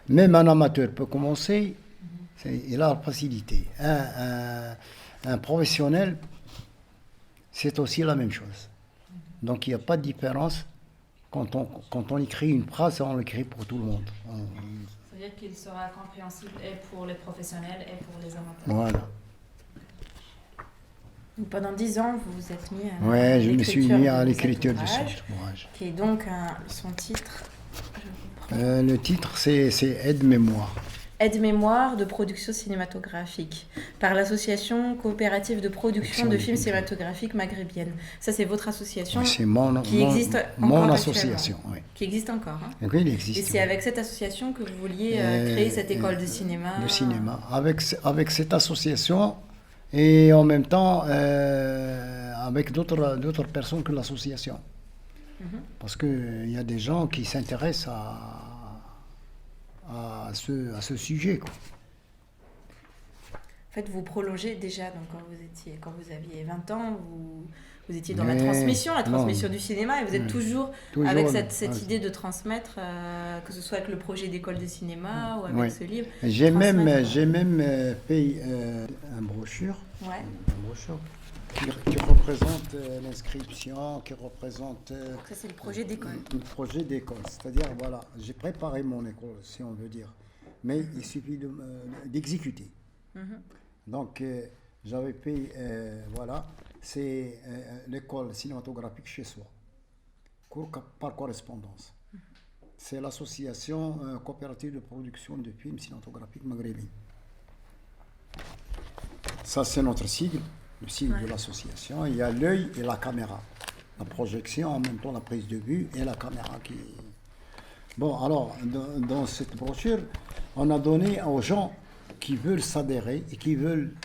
Même un amateur peut commencer, il a la facilité. Un professionnel, c'est aussi la même chose. Donc il n'y a pas de différence. Quand on écrit une phrase, on l'écrit pour tout le monde. C'est-à-dire qu'il sera compréhensible et pour les professionnels et pour les amateurs. Voilà. Donc, pendant 10 ans, vous vous êtes mis à Ouais, je me suis mis à l'écriture de cet ouvrage. Qui est donc son titre. Le titre, c'est Aide-mémoire. Aide-mémoire de production cinématographique par l'association coopérative de production de films cinématographiques maghrébienne. Ça, c'est votre association c'est mon association. Oui. Qui existe encore. Hein. Oui, il existe. Et c'est avec cette association que vous vouliez créer cette école de cinéma. Le cinéma. Avec cette association et en même temps avec d'autres personnes que l'association. Parce qu'il y a des gens qui s'intéressent à ce sujet, quoi. En fait, vous prolongez déjà, donc quand vous aviez 20 ans, vous étiez dans la transmission du cinéma, et vous êtes toujours avec cette idée de transmettre, que ce soit avec le projet d'école de cinéma ou avec ce livre. J'ai même fait un brochure, qui représente l'inscription, qui représente... ça, c'est le projet d'école. Le projet d'école, c'est-à-dire, voilà, j'ai préparé mon école, si on veut dire, mais il suffit d'exécuter. Donc, j'avais fait, voilà, c'est l'école cinématographique chez soi, par correspondance. C'est l'association coopérative de production de films cinématographiques maghrébins. Ça, c'est notre sigle. Le sigle de l'association, il y a l'œil et la caméra. La projection, en même temps la prise de vue et la caméra qui... Bon, alors, dans cette brochure, on a donné aux gens qui veulent s'adhérer et qui veulent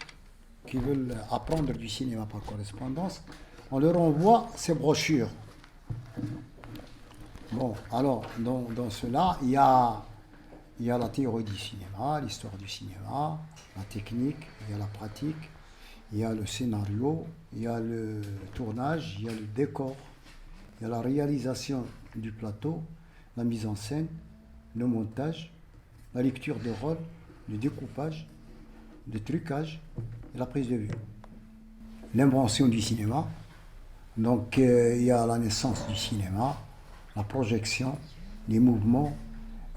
apprendre du cinéma par correspondance, on leur envoie ces brochures. Bon, alors, dans cela, il y a la théorie du cinéma, l'histoire du cinéma, la technique, il y a la pratique, il y a le scénario, il y a le tournage, il y a le décor, il y a la réalisation du plateau, la mise en scène, le montage, la lecture de rôle, le découpage, le trucage et la prise de vue. L'invention du cinéma, donc il y a la naissance du cinéma, la projection, les mouvements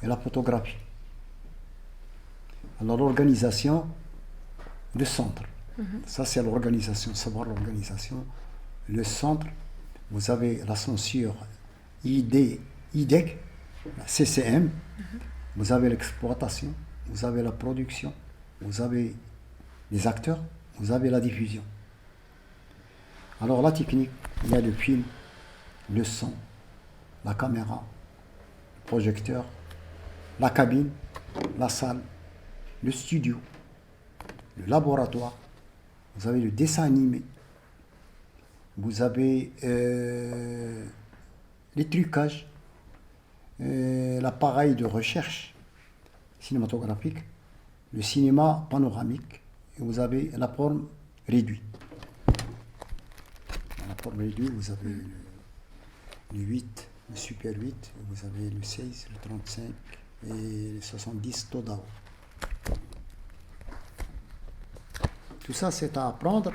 et la photographie. Alors l'organisation, le centre. Ça, c'est l'organisation, savoir l'organisation. Le centre, vous avez la censure IDEC, la CCM, vous avez l'exploitation, vous avez la production, vous avez les acteurs, vous avez la diffusion. Alors la technique, il y a le film, le son, la caméra, le projecteur, la cabine, la salle, le studio, le laboratoire. Vous avez le dessin animé, vous avez les trucages, l'appareil de recherche cinématographique, le cinéma panoramique, et vous avez la forme réduite. Dans la forme réduite, vous avez le 8, le Super 8, vous avez le 16, le 35 et le 70 Todao. Tout ça, c'est à apprendre,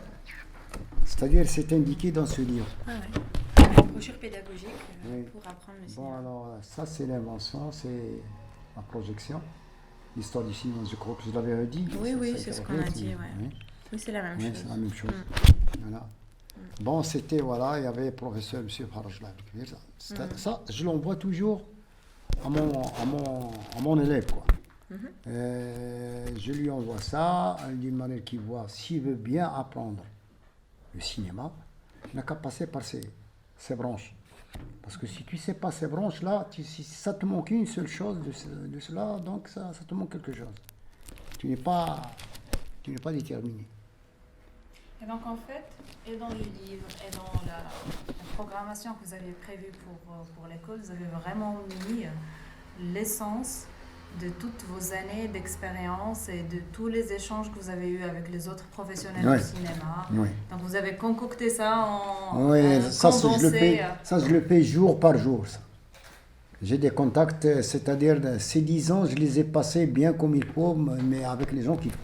c'est-à-dire c'est indiqué dans ce livre. Ah ouais. Une brochure pédagogique pour apprendre le cinéma. Bon, alors, ça, c'est l'invention, c'est la projection. L'histoire du cinéma, je crois que je l'avais dit. Oui, c'est ce qu'on a dit, oui, c'est la même chose. C'est la même chose. Voilà. Bon, c'était, voilà, il y avait le professeur M. Faraj. Ça, je l'envoie toujours à mon élève, quoi. Je lui envoie ça d'une manière qu'il voit s'il veut bien apprendre le cinéma, tu n'as qu'à passer par ces branches. Parce que si tu ne sais pas ces branches-là, si ça te manque une seule chose de cela, donc ça te manque quelque chose. Tu n'es pas déterminé. Et donc en fait, et dans le livre, et dans la programmation que vous avez prévue pour l'école, vous avez vraiment mis l'essence de toutes vos années d'expérience et de tous les échanges que vous avez eus avec les autres professionnels du cinéma. Oui. Donc vous avez concocté ça en ça, condensé. Je le fais jour par jour. Ça. J'ai des contacts, c'est-à-dire ces 10 ans, je les ai passés bien comme il faut, mais avec les gens qu'il faut.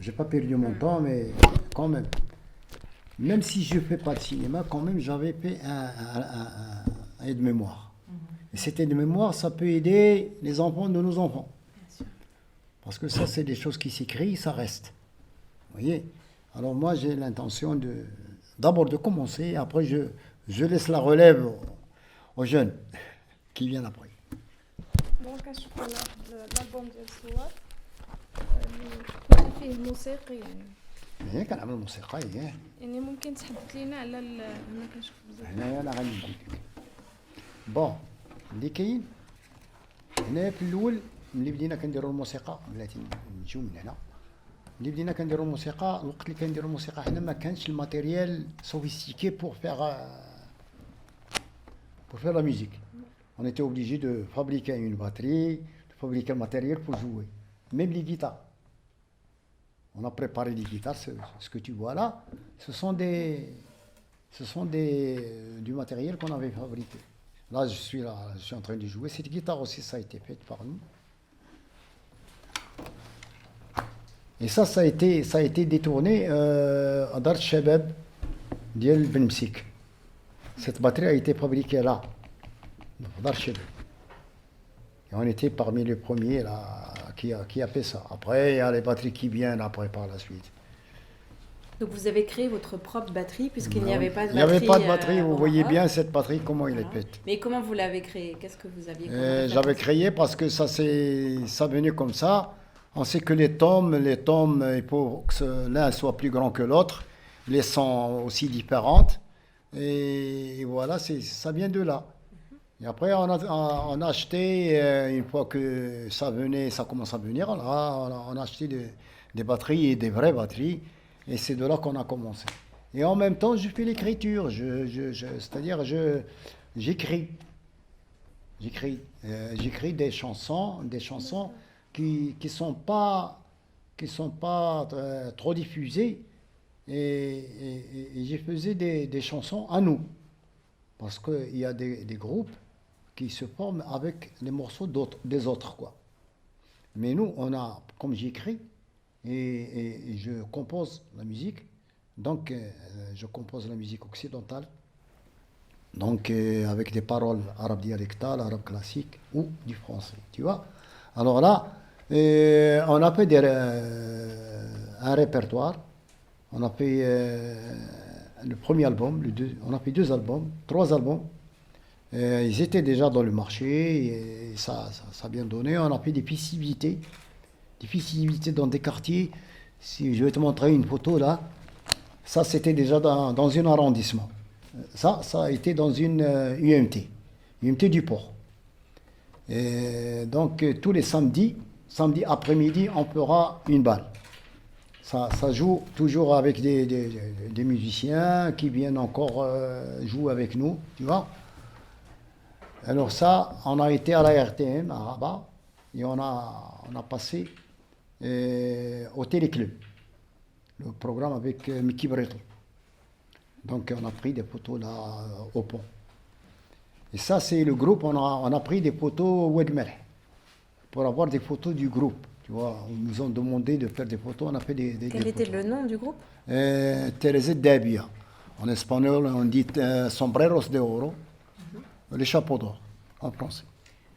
J'ai pas perdu mon temps, mais quand même. Même si je ne fais pas de cinéma, quand même, j'avais fait un aide-mémoire. Et cet aide-mémoire, ça peut aider les enfants de nos enfants. Parce que ça, c'est des choses qui s'écrivent, ça reste. Vous voyez? Alors moi, j'ai l'intention d'abord de commencer, après je laisse la relève aux jeunes qui viennent après. دونك كنشوفوا الالبوم ديال الصور اللي كنتي فيه موسيقي هي كنعمل موسيقى هي. يعني ممكن تحدث لينا على انا كنشوف بزاف هنايا انا غادي نقول لك. بون اللي كاين هنا في الاول ملي بدينا كنديروا الموسيقى بلاتي نجيو من هنا ملي بدينا كنديروا الموسيقى الوقت اللي كنديروا الموسيقى حنا ما كانش الماتيريال سوفيستيكي pour faire la musique. On était obligé de fabriquer une batterie, de fabriquer le matériel pour jouer. Même les guitares. On a préparé des guitares, ce que tu vois là, ce sont du matériel qu'on avait fabriqué. Là, je suis en train de jouer. Cette guitare aussi, ça a été fait par nous. Et ça a été détourné à Dar Shabab d'El Benmsik. Cette batterie a été fabriquée là, dans Dar Shabab. Et on était parmi les premiers là, qui a fait ça. Après, il y a les batteries qui viennent après par la suite. Donc vous avez créé votre propre batterie puisqu'il n'y avait pas de batterie. Il n'y avait pas de batterie, vous voyez bien cette batterie, comment il est faite. Mais comment vous l'avez créée? Qu'est-ce que vous aviez créé? J'avais créé parce que ça venait comme ça. On sait que les tomes, il faut que l'un soit plus grand que l'autre, les sont aussi différentes. Et voilà, ça vient de là. Et après, on a acheté, une fois que ça commence à venir, on a acheté des batteries et des vraies batteries. Et c'est de là qu'on a commencé. Et en même temps, je fais l'écriture. C'est-à-dire, j'écris. J'écris des chansons qui sont pas trop diffusées. Et je faisais des chansons à nous. Parce qu'il y a des groupes qui se forment avec les morceaux des autres, quoi. Mais nous, comme j'écris, et je compose la musique, donc je compose la musique occidentale, donc avec des paroles arabes dialectales, arabes classiques ou du français, tu vois. Alors là, on a fait un répertoire, on a fait le premier album, on a fait 2 albums, 3 albums. Ils étaient déjà dans le marché et ça a bien donné. On a fait des festivités dans des quartiers. Si je vais te montrer une photo là, ça c'était déjà dans un arrondissement. Ça a été dans une UMT du Port. Et donc tous les samedi après-midi, on fera une balle. Ça joue toujours avec des musiciens qui viennent encore jouer avec nous, tu vois. Alors ça, on a été à la RTM, à Rabat, et on a passé au Téléclub, le programme avec Mickey Breton. Donc on a pris des photos là au pont. Et ça, c'est le groupe, on a pris des photos au Wedmer, pour avoir des photos du groupe. Tu vois, ils nous ont demandé de faire des photos, on a fait des Quel était photos. le nom du groupe? Teresa Dabia. En espagnol, on dit sombreros de oro, les chapeaux d'or, en français.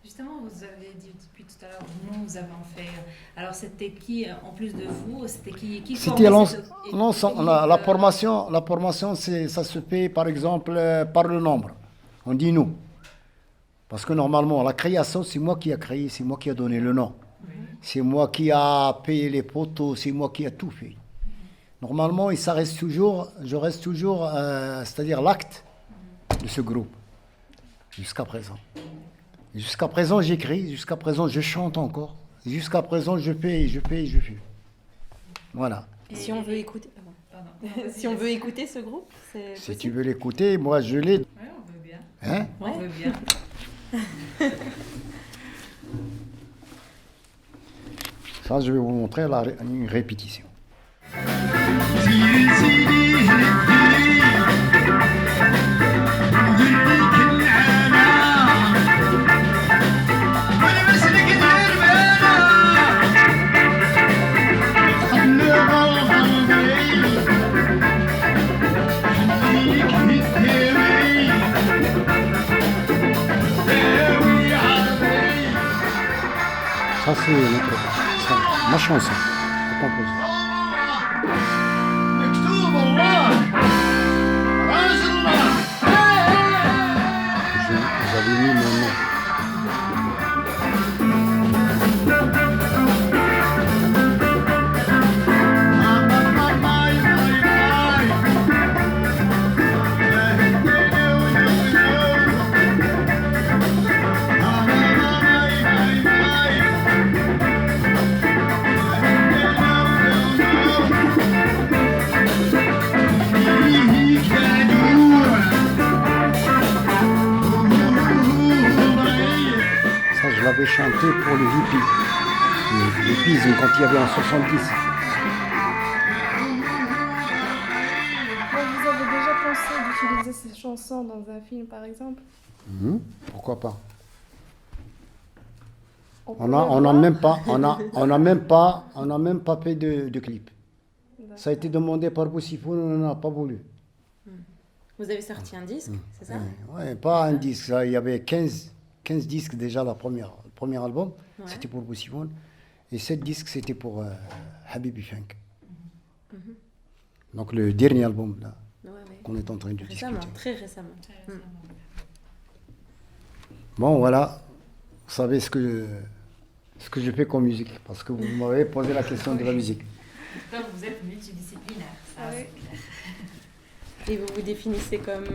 Justement, vous avez dit depuis tout à l'heure, vous avez en fait. Alors, c'était qui, en plus de vous, c'était qui C'était l'ensemble. la formation, ça se fait par exemple par le nombre. On dit nous. Parce que normalement, la création, c'est moi qui ai créé, c'est moi qui ai donné le nom. C'est moi qui a payé les photos, c'est moi qui a tout fait. normalement, je reste toujours, c'est-à-dire l'acte de ce groupe, jusqu'à présent. Jusqu'à présent, j'écris, jusqu'à présent, je chante encore, jusqu'à présent, je fais. Voilà. Et si on veut écouter, si on veut écouter ce groupe, c'est Si tu veux l'écouter, moi, je l'ai. Oui, on veut bien. Hein? On veut bien. Ça, je vais vous montrer une répétition. Ça, c'est ma chanson, à composer. Vous avez mis mon nom. Ça, je l'avais chanté pour le hippie. Les hippies, quand il y avait en 70. Vous avez déjà pensé d'utiliser ces chansons dans un film, par exemple? Pourquoi pas? peut On le n'a voir. même pas fait de clip. Ça a été demandé par Boussifoun, on n'a pas voulu. Vous avez sorti un disque, c'est ça? Ouais, pas un disque. Il y avait 15 disques déjà, le premier album. Ouais. C'était pour Boussifoun. Et 7 disques, c'était pour Habibi Funk. Donc le dernier album là, Ouais, ouais. qu'on est en train de Récemment, discuter. très récemment. Bon, voilà. Vous savez ce que je fais comme musique. Parce que vous m'avez posé la question de la musique. Donc vous êtes multidisciplinaire. Ça, Ah oui. c'est clair. Et vous vous définissez comme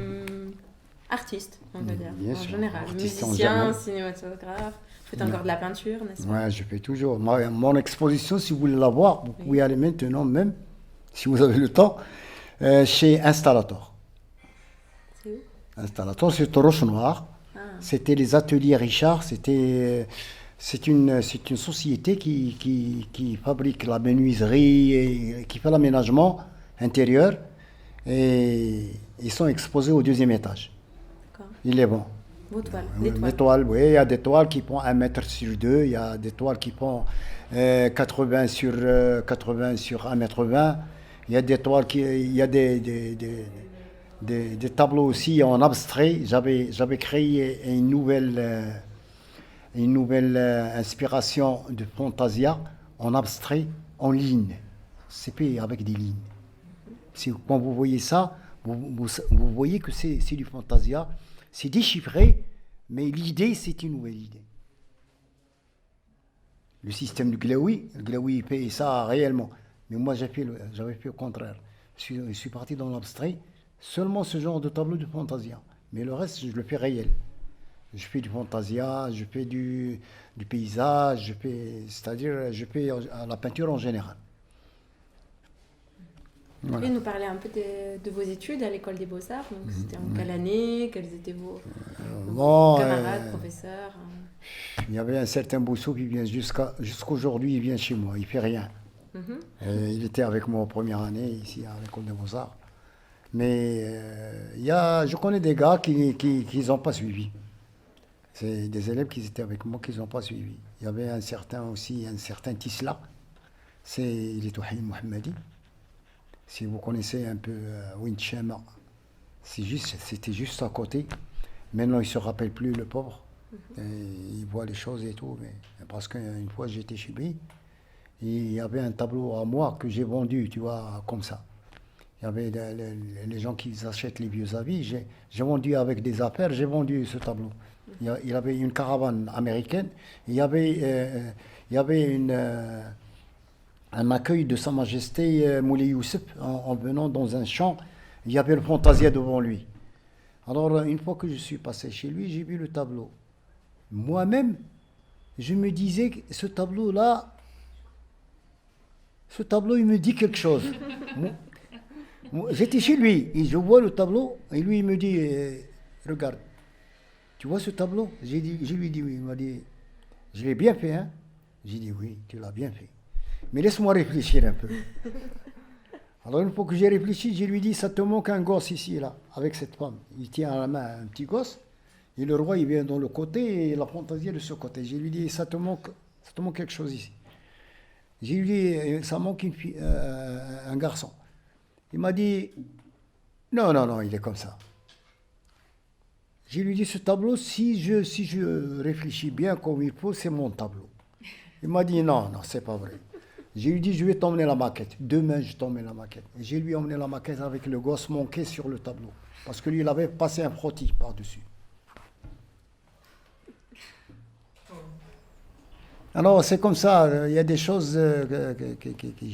artiste, on va dire, Bien en sûr, général. artiste en Musicien, général. cinématographe, vous faites encore de la peinture, n'est-ce pas? Ouais, je fais toujours. Mon exposition, si vous voulez la voir, vous pouvez aller maintenant même, si vous avez le temps, chez Installator. C'est où? Installator, c'est au Roche Noire. Ah, C'était les ateliers Richard. C'est une société qui fabrique la menuiserie et qui fait l'aménagement intérieur. Et ils sont exposés au 2e étage. d'accord. Il est bon. Vos toiles, Les les toiles. toiles, oui, il y a des toiles qui font 1 mètre sur 2, il y a des toiles qui font 80 sur 1 mètre 20, il y a des toiles il y a des tableaux aussi en abstrait. J'avais créé une nouvelle inspiration de Fantasia en abstrait, en ligne. C'est fait avec des lignes. Quand vous voyez ça, vous voyez que c'est du Fantasia. C'est déchiffré, mais l'idée, c'est une nouvelle idée. Le système du Glaoui, il fait ça réellement. Mais moi, j'avais fait au contraire. Je suis parti dans l'abstrait, seulement ce genre de tableau de Fantasia. Mais le reste, je le fais réel. Je fais du Fantasia, je fais du paysage, c'est-à-dire je fais la peinture en général. Voilà. Et nous parler un peu de vos études à l'école des Beaux-Arts. Donc, c'était en quelle année? Quels étaient vos camarades, professeurs? Il y avait un certain Bousso qui vient jusqu'aujourd'hui, il vient chez moi, il fait rien. Il était avec moi en première année ici à l'école des Beaux-Arts. Mais je connais des gars qui n'ont pas suivi. C'est des élèves qui étaient avec moi qui n'ont pas suivi. Il y avait un certain Tisla, il est Touhaïm Mohammadi. Si vous connaissez un peu Winchama, c'était juste à côté. Maintenant, il ne se rappelle plus, le pauvre. Et il voit les choses et tout. Mais, parce qu'une fois, j'étais chez lui, et il y avait un tableau à moi que j'ai vendu, tu vois, comme ça. Il y avait les gens qui achètent les vieux avis. J'ai vendu avec des affaires, j'ai vendu ce tableau. Il avait une caravane américaine. Il y avait un accueil de Sa Majesté Moulay Youssef en venant dans un champ. Il y avait le Fantasia devant lui. Alors, une fois que je suis passé chez lui, j'ai vu le tableau. Moi-même, je me disais que ce tableau-là, il me dit quelque chose. J'étais chez lui, et je vois le tableau, et lui, il me dit, regarde, tu vois ce tableau? Je lui ai dit oui. Il m'a dit, je l'ai bien fait, hein? J'ai dit oui, tu l'as bien fait. Mais laisse-moi réfléchir un peu. Alors, une fois que j'ai réfléchi, je lui ai dit, ça te manque un gosse ici, là, avec cette femme. Il tient à la main un petit gosse, et le roi, il vient dans le côté, et la fantaisie de ce côté. Je lui ai dit, ça te manque quelque chose ici. Je lui ai dit, ça manque une fille, un garçon. Il m'a dit, non, il est comme ça. Je lui ai dit, ce tableau, si je réfléchis bien comme il faut, c'est mon tableau. Il m'a dit, non, c'est pas vrai. Je lui ai dit, je vais t'emmener la maquette. Demain, je t'emmène la maquette. Et j'ai lui emmené la maquette avec le gosse manqué sur le tableau. Parce que lui, il avait passé un frottis par-dessus. Alors, c'est comme ça. Il y a des choses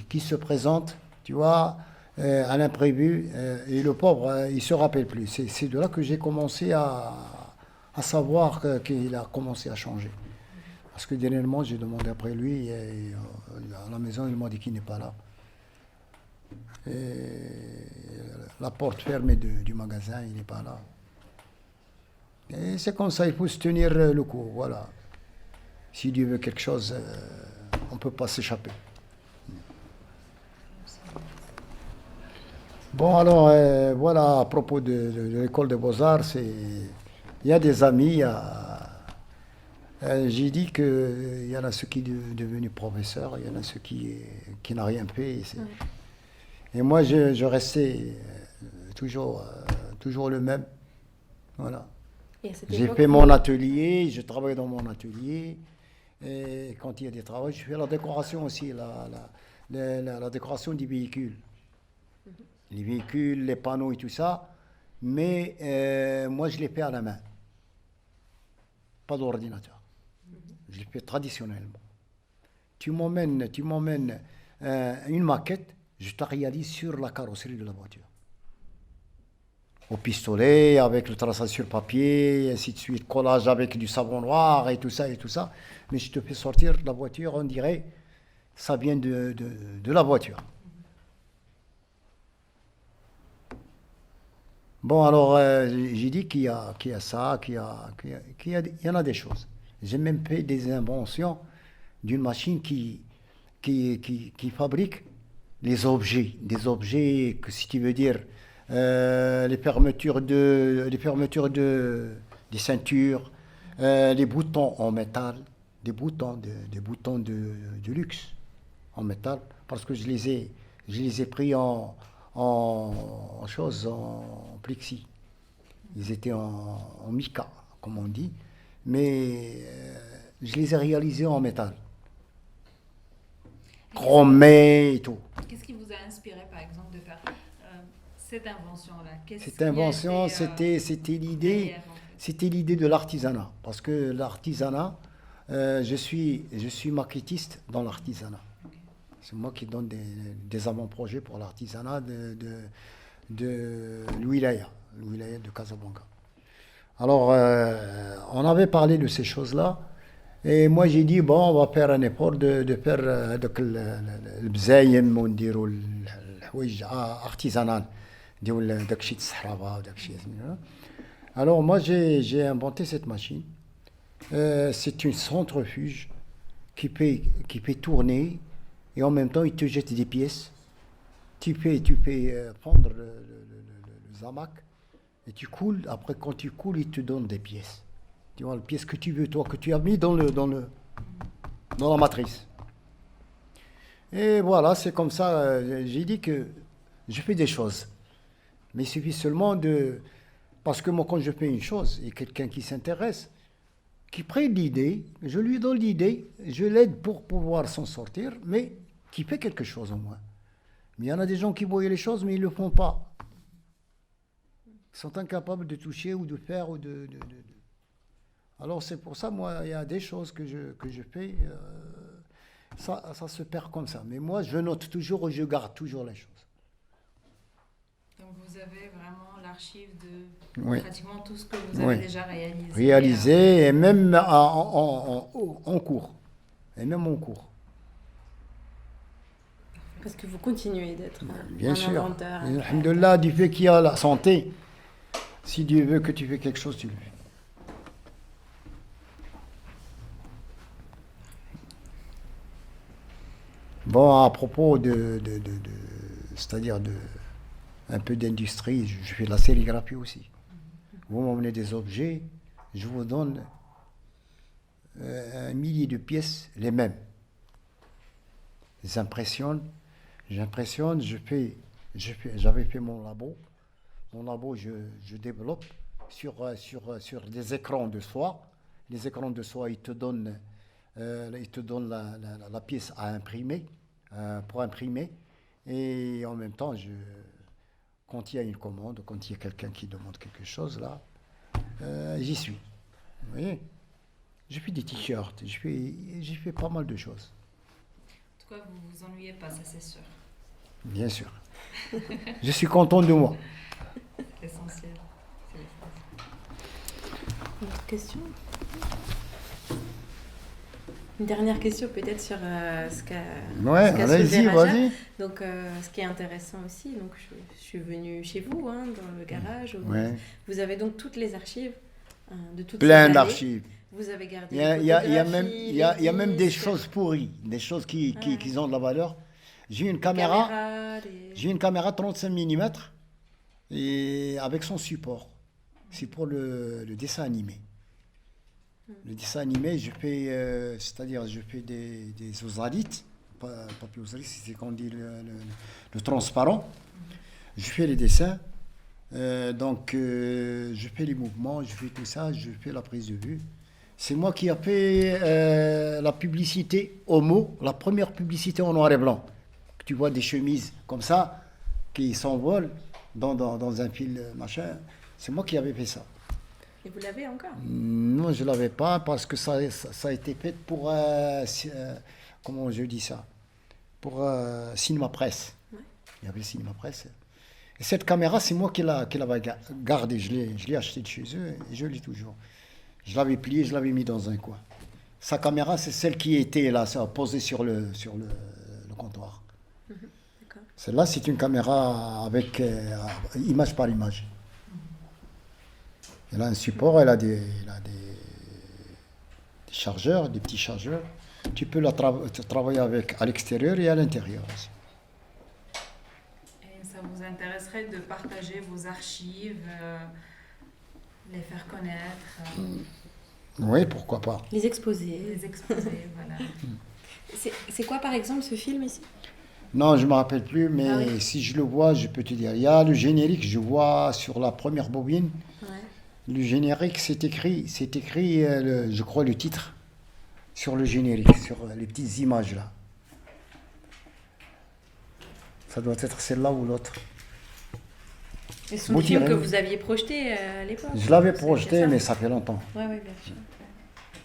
qui se présentent, tu vois, à l'imprévu. Et le pauvre, il ne se rappelle plus. C'est de là que j'ai commencé à savoir qu'il a commencé à changer. Parce que dernièrement, j'ai demandé après lui, et à la maison, il m'a dit qu'il n'est pas là. Et la porte fermée du magasin, il n'est pas là. Et c'est comme ça, il faut se tenir le coup, voilà. Si Dieu veut quelque chose, on ne peut pas s'échapper. Bon, alors, voilà, à propos de l'école des Beaux-Arts, il y a des amis, j'ai dit qu'il y en a ceux qui sont devenus professeurs, il y en a ceux qui n'ont rien fait. Et moi, je restais toujours le même. Voilà. J'ai fait mon atelier, je travaille dans mon atelier. Et quand il y a des travaux, je fais la décoration aussi, la décoration des véhicules. Les véhicules, les panneaux et tout ça. Mais moi, je les fais à la main. Pas d'ordinateur. Je le fais traditionnellement. Tu m'emmènes une maquette, je te réalise sur la carrosserie de la voiture. Au pistolet, avec le traçage sur papier, ainsi de suite, collage avec du savon noir et tout ça. Mais je te fais sortir la voiture, on dirait, ça vient de la voiture. Bon, alors, j'ai dit qu'il y a ça, qu'il y en a des choses. J'ai même fait des inventions d'une machine qui fabrique des objets que, si tu veux dire, les fermetures des ceintures, les boutons en métal, des boutons de luxe en métal, parce que je les ai pris en plexi. Ils étaient en mica, comme on dit, mais je les ai réalisés en métal. Chromé et tout. Qu'est-ce qui vous a inspiré, par exemple, de faire cette invention-là? Cette invention, c'était l'idée de l'artisanat. Parce que l'artisanat, je suis maquettiste dans l'artisanat. Okay. C'est moi qui donne des avant-projets pour l'artisanat de l'Wilaya de Casablanca. Alors, on avait parlé de ces choses-là. Et moi, j'ai dit, bon, on va faire un effort de faire le bzaïm, on dirait, le artisanal. Alors, moi, j'ai inventé cette machine. C'est une centrifuge qui peut tourner et en même temps, il te jette des pièces. Tu peux prendre le zamac et tu coules. Après, quand tu coules, il te donne des pièces. Tu vois, les pièces que tu veux, toi, que tu as mis dans la matrice. Et voilà, c'est comme ça. J'ai dit que je fais des choses. Mais il suffit seulement parce que moi, quand je fais une chose, et quelqu'un qui s'intéresse, qui prend l'idée, je lui donne l'idée, je l'aide pour pouvoir s'en sortir, mais qui fait quelque chose au moins. Mais il y en a des gens qui voient les choses, mais ils ne le font pas. Ils sont incapables de toucher ou de faire ou de... Alors c'est pour ça, moi, il y a des choses que je fais ça se perd comme ça. Mais moi, je note toujours et je garde toujours les choses. Donc vous avez vraiment l'archive de Oui. pratiquement tout ce que vous avez déjà réalisé. Réalisé, et même en cours. Et même en cours. Parce que vous continuez d'être Bien un sûr. inventeur. Et alhamdoulilah, du fait qu'il y a la santé, si Dieu veut que tu fais quelque chose, tu le fais. Bon, à propos c'est-à-dire un peu d'industrie, je fais de la sérigraphie aussi. Vous m'emmenez des objets, je vous donne un millier de pièces, les mêmes. J'impressionne, j'avais fait mon labo. Mon labo, je développe sur des écrans de soie. Les écrans de soie, ils te donnent la pièce à imprimer, pour imprimer. Et en même temps, quand il y a une commande, quand il y a quelqu'un qui demande quelque chose, là, j'y suis. Vous voyez? Je fais des t-shirts, j'ai fait pas mal de choses. En tout cas, vous vous ennuyez pas, ça c'est sûr. Bien sûr. Je suis content de moi. C'est l'essentiel. Une autre question? Une dernière question peut-être sur ce qu'a allez-y, soulevé Raja. vas-y. Donc, ce qui est intéressant aussi, donc je suis venue chez vous, dans le garage. Où vous avez donc toutes les archives de toutes ces Plein années. d'archives. Vous avez gardé Il y a même des disques, choses pourries, des choses qui ont de la valeur. J'ai une caméra 35 mm et avec son support. C'est pour le dessin animé. Le dessin animé, je fais, je fais des osalites, papier osalite, c'est qu'on dit le transparent. Je fais les dessins, je fais les mouvements, je fais tout ça, je fais la prise de vue. C'est moi qui ai fait la publicité Homo, la première publicité en noir et blanc. Tu vois des chemises comme ça qui s'envolent dans un fil machin. C'est moi qui avais fait ça. Et vous l'avez encore? Non, je ne l'avais pas parce que ça a été fait pour, comment je dis ça, pour Cinéma Presse. Ouais. Il y avait Cinéma Presse. Et cette caméra, c'est moi qui l'avais gardée. Je l'ai achetée de chez eux et je l'ai toujours. Je l'avais pliée, je l'avais mis dans un coin. Sa caméra, c'est celle qui était là, posée sur le comptoir. Celle-là, c'est une caméra avec image par image. Elle a un support, elle a des chargeurs, des petits chargeurs. Tu peux travailler avec à l'extérieur et à l'intérieur aussi. Et ça vous intéresserait de partager vos archives, les faire connaître Oui, pourquoi pas. Les exposer. Voilà. C'est quoi par exemple ce film ici? Non, je ne me rappelle plus, mais si je le vois, je peux te dire. Il y a le générique, je vois sur la première bobine. Ouais. Le générique, c'est écrit je crois, le titre sur le générique, sur les petites images là. Ça doit être celle-là ou l'autre. Et c'est un film que vous aviez projeté à l'époque? Je l'avais projeté, mais ça fait longtemps. Oui, bien sûr.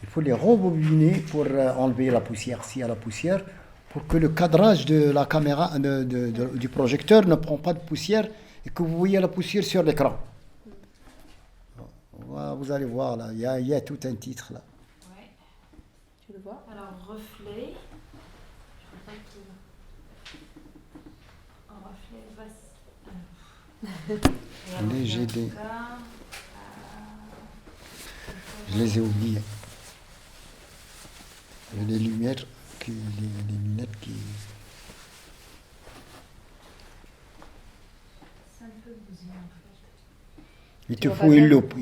Il faut les rebobiner pour enlever la poussière, s'il y a la poussière, pour que le cadrage de la caméra, du projecteur ne prend pas de poussière et que vous voyez la poussière sur l'écran. Vous allez voir, là, il y a tout un titre, là. Ouais. Tu le vois? Alors, reflet. Les GD. Je les ai oubliés. Il y a les lumières, les lunettes qui... C'est un peu bousillé en fait. Il te faut une loupe.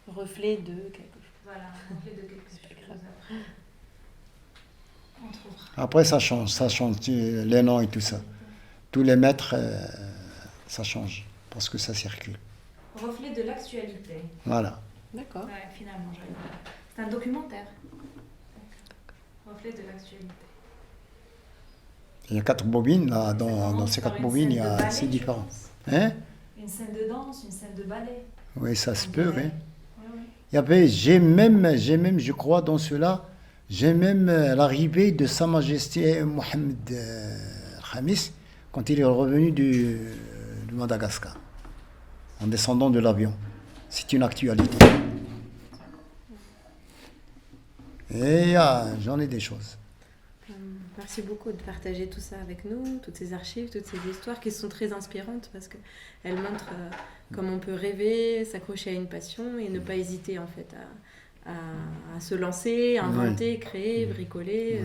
Reflet de quelque chose. Voilà, reflet de quelque chose. Après, ça change, les noms et tout ça. Tous les mètres, ça change, parce que ça circule. Reflet de l'actualité. Voilà. D'accord. Ouais, finalement, c'est un documentaire. Reflet de l'actualité. Il y a 4 bobines, là, dans ces 4 bobines, c'est différent. Hein? Une scène de danse, une scène de ballet. Oui, ça se peut, oui. Oui. J'ai même, je crois, dans cela, J'ai même l'arrivée de Sa Majesté Mohamed Khamis quand il est revenu de Madagascar, en descendant de l'avion. C'est une actualité. Et j'en ai des choses. Merci beaucoup de partager tout ça avec nous, toutes ces archives, toutes ces histoires qui sont très inspirantes parce qu'elles montrent comment on peut rêver, s'accrocher à une passion et ne pas hésiter en fait à se lancer, inventer, créer, bricoler.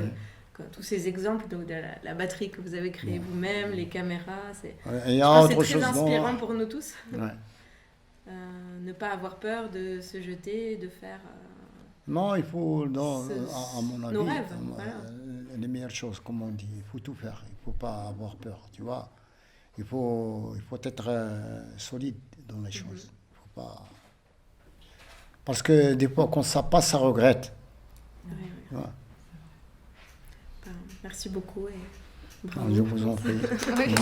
Tous ces exemples donc de la batterie que vous avez créée vous-même, les caméras, c'est très inspirant pour nous tous. Ne pas avoir peur de se jeter, de faire... Non, il faut, à mon avis, nos rêves, voilà. Les meilleures choses, comme on dit, il faut tout faire, il ne faut pas avoir peur, tu vois. Il faut être solide dans les choses. Il faut pas... Parce que des fois, quand ça passe, ça regrette. Ouais. Merci beaucoup. Et je vous en prie. Merci.